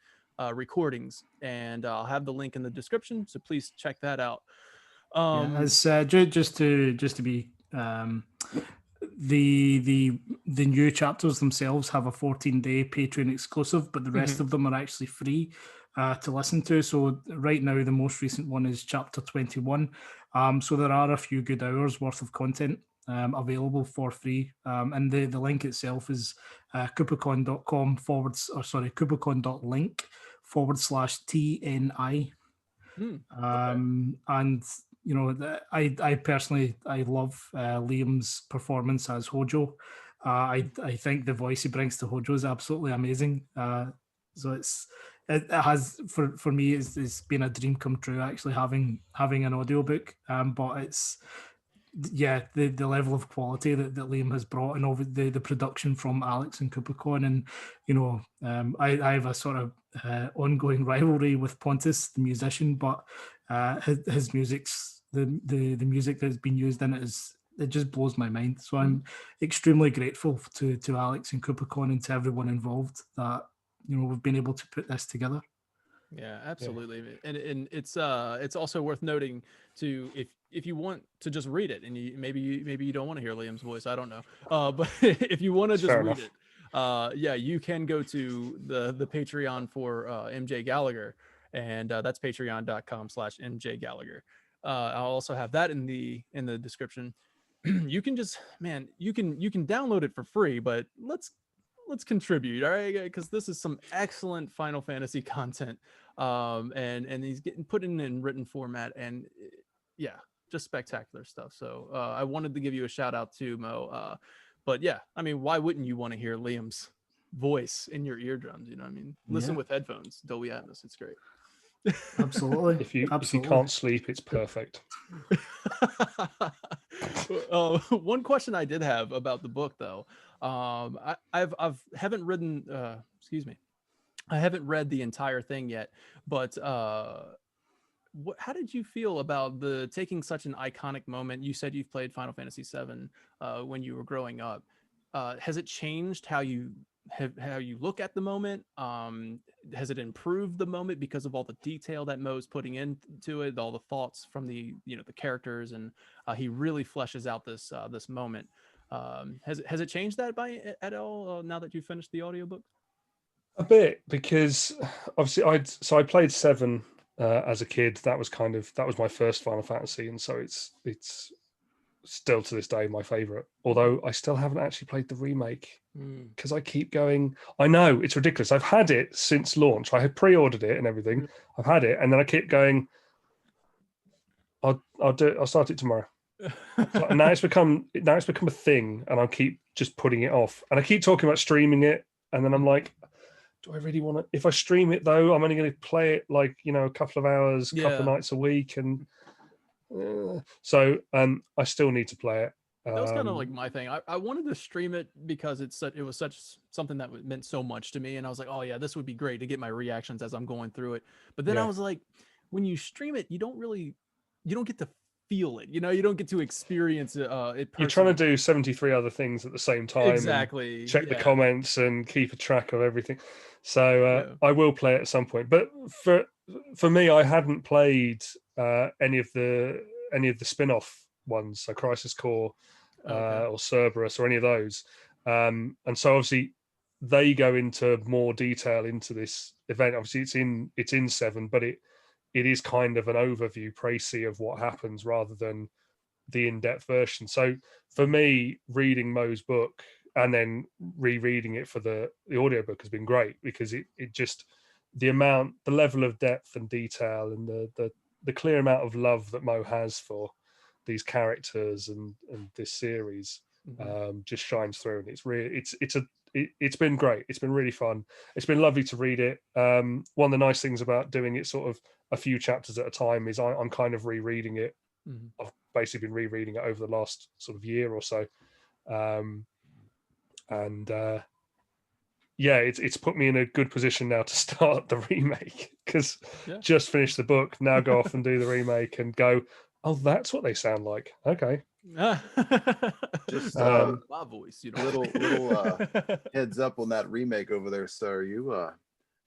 recordings, and I'll have the link in the description. So please check that out. Just to be the new chapters themselves have a 14-day Patreon exclusive, but the rest of them are actually free to listen to. So right now the most recent one is chapter 21, so there are a few good hours worth of content available for free, and the link itself is Kupocon.com Kupocon.link /TNI. And you know, I personally love Liam's performance as Hojo. I think the voice he brings to Hojo is absolutely amazing. So it has for me it's been a dream come true actually having an audiobook. But it's the level of quality that Liam has brought, and over the production from Alex and Kupocon, and you know, I have a sort of ongoing rivalry with Pontus, the musician, but his music's the music that's been used in it just blows my mind. So I'm extremely grateful to Alex and Kupocon and to everyone involved that, you know, we've been able to put this together. Yeah, absolutely. Yeah. And it's also worth noting to if you want to just read it, and maybe you don't want to hear Liam's voice, I don't know. But if you want to just read it, you can go to the Patreon for MJ Gallagher, and that's patreon.com/MJ Gallagher. I'll also have that in the description. You can just, you can download it for free, but let's contribute, all right? Because this is some excellent Final Fantasy content, and he's getting put in written format, and just spectacular stuff. So I wanted to give you a shout out too, Mo. But yeah, I mean, why wouldn't you want to hear Liam's voice in your eardrums? You know what I mean? Listen with headphones, Dolby Atmos, it's great. Absolutely. If you can't sleep, it's perfect. One question I did have about the book, though, I haven't read the entire thing yet, but how did you feel about taking such an iconic moment? You said you've played Final Fantasy VII when you were growing up. Has it changed how you look at the moment? Has it improved the moment because of all the detail that Mo's putting into it, all the thoughts from the characters, and he really fleshes out this moment. Has it changed that at all now that you finished the audiobook? A bit, because obviously I played 7 as a kid. That was my first Final Fantasy, and so it's still to this day my favorite. Although I still haven't actually played the remake because I keep going. I know it's ridiculous. I've had it since launch. I had pre-ordered it and everything. I've had it, and then I keep going. I'll do it. I'll start it tomorrow. So now it's become a thing, and I'll keep just putting it off. And I keep talking about streaming it, and then I'm like, do I really want to? If I stream it though, I'm only going to play it like a couple of hours, couple of nights a week, and so I still need to play it. That was kind of like my thing. I wanted to stream it because it was such something that meant so much to me, and I was like, oh yeah, this would be great to get my reactions as I'm going through it. But then I was like, when you stream it, you don't get to feel it. You don't get to experience it. You're trying to do 73 other things at the same time. Exactly. Check the comments and keep a track of everything. So I will play it at some point. But for me, I hadn't played any of the spin-off ones, so Crisis Core or Cerberus or any of those. And so obviously they go into more detail into this event. Obviously it's in 7, but it is kind of an overview précis of what happens rather than the in-depth version. So for me, reading Mo's book and then rereading it for the audiobook has been great, because it just the level of depth and detail and the clear amount of love that Mo has for these characters and this series just shines through, and it's been great. It's been really fun. It's been lovely to read it. One of the nice things about doing it sort of a few chapters at a time is I'm kind of rereading it. I've basically been rereading it over the last sort of year or so. It's put me in a good position now to start the remake, because just finished the book, now go off and do the remake and go, oh, that's what they sound like. Okay. Just my voice, little heads up on that remake over there, sir.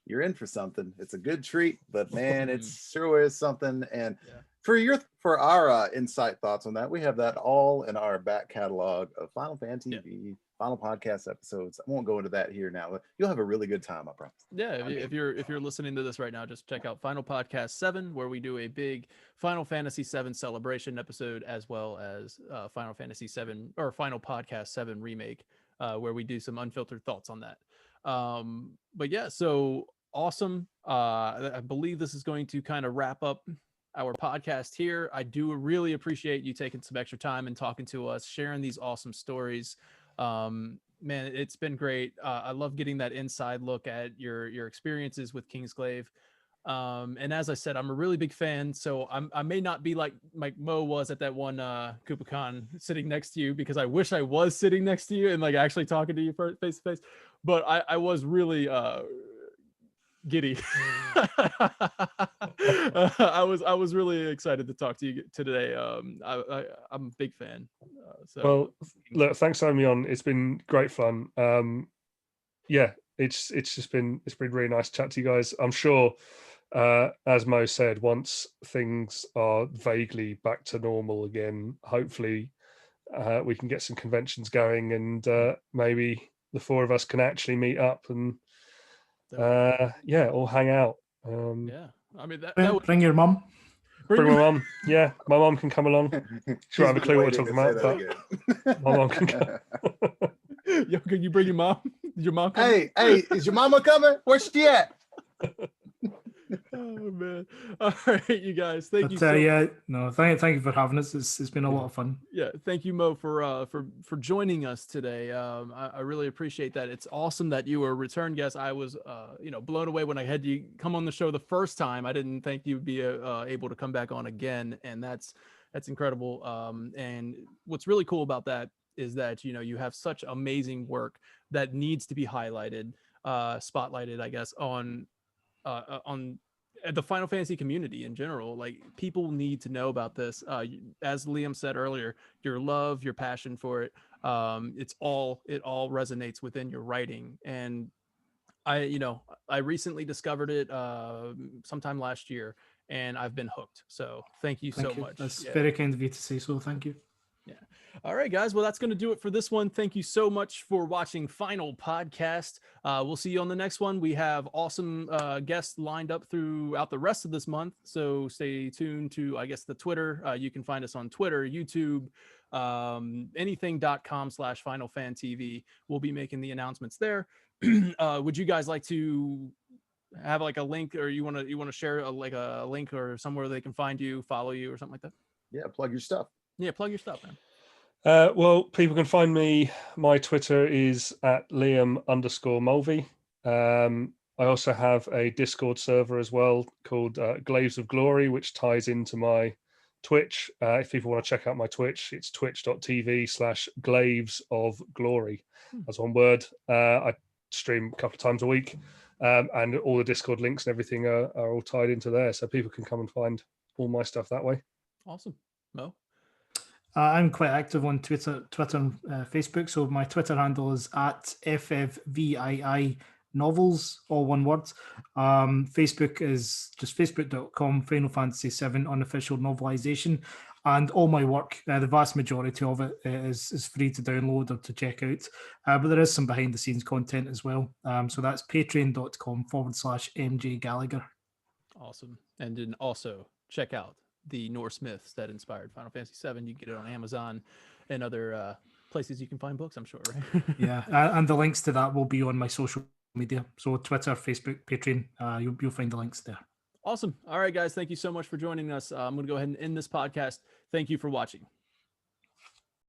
You're in for something. It's a good treat, but man, it sure is something. And for our insight thoughts on that, we have that all in our back catalog of Final Fan TV, Final Podcast episodes. I won't go into that here now, but you'll have a really good time, I promise. Yeah, if you're listening to this right now, just check out Final Podcast 7, where we do a big Final Fantasy 7 celebration episode, as well as Final Fantasy 7 or Final Podcast 7 remake, where we do some unfiltered thoughts on that. But yeah, so awesome. I believe this is going to kind of wrap up our podcast here. I do really appreciate you taking some extra time and talking to us, sharing these awesome stories. Man, it's been great. I love getting that inside look at your experiences with Kingsglaive. And as I said, I'm a really big fan, so I may not be like Mo was at that one Kupocon sitting next to you, because I wish I was sitting next to you and like actually talking to you face to face. But I was really giddy. I was really excited to talk to you today. I'm a big fan. Well, look, thanks for having me on. It's been great fun. It's been really nice to chat to you guys. I'm sure, as Mo said, once things are vaguely back to normal again, hopefully we can get some conventions going, and maybe the 4 of us can actually meet up and all hang out. I mean, that would... bring your mum. Bring my mum. Yeah, my mum can come along. She won't have a clue what we're talking about, but my mum can come. Yo, can you bring your mom? Is your mom coming? Hey, is your mama coming? Where's she at? Oh man! All right, you guys. Thank you. Thank you for having us. It's been a lot of fun. Yeah, thank you, Mo, for joining us today. I really appreciate that. It's awesome that you were a return guest. I was blown away when I had you come on the show the first time. I didn't think you'd be able to come back on again, and that's incredible. And what's really cool about that is that you have such amazing work that needs to be highlighted, spotlighted, I guess, on the Final Fantasy community in general. Like, people need to know about this. As Liam said earlier, your love, your passion for it, it all resonates within your writing. And I recently discovered it sometime last year, and I've been hooked. So thank you so much. That's very kind of you to say so. Thank you. Yeah. All right, guys. Well, that's going to do it for this one. Thank you so much for watching Final Podcast. We'll see you on the next one. We have awesome guests lined up throughout the rest of this month. So stay tuned to, I guess, the Twitter. You can find us on Twitter, YouTube, anything.com/FinalFanTV. We'll be making the announcements there. Would you guys like to have like a link, or you want to share a link or somewhere they can find you, follow you, or something like that? Yeah, plug your stuff. Yeah, plug your stuff, man. Well, people can find me. My Twitter is at Liam_Mulvey. I also have a Discord server as well called Glaives of Glory, which ties into my Twitch. If people want to check out my Twitch, it's twitch.tv/Glaives of Glory. That's one word. I stream a couple of times a week, and all the Discord links and everything are all tied into there, so people can come and find all my stuff that way. Awesome. Mo? I'm quite active on Twitter and Facebook. So my Twitter handle is at FFVII novels, all one word. Facebook is just facebook.com Final Fantasy VII unofficial novelization. And all my work, the vast majority of it is free to download or to check out. But there is some behind the scenes content as well. So that's patreon.com/MJ Gallagher. Awesome. And then also check out the Norse myths that inspired Final Fantasy VII. You can get it on Amazon and other places you can find books, I'm sure, right? Yeah, and the links to that will be on my social media. So Twitter, Facebook, Patreon, you'll find the links there. Awesome. All right, guys. Thank you so much for joining us. I'm going to go ahead and end this podcast. Thank you for watching.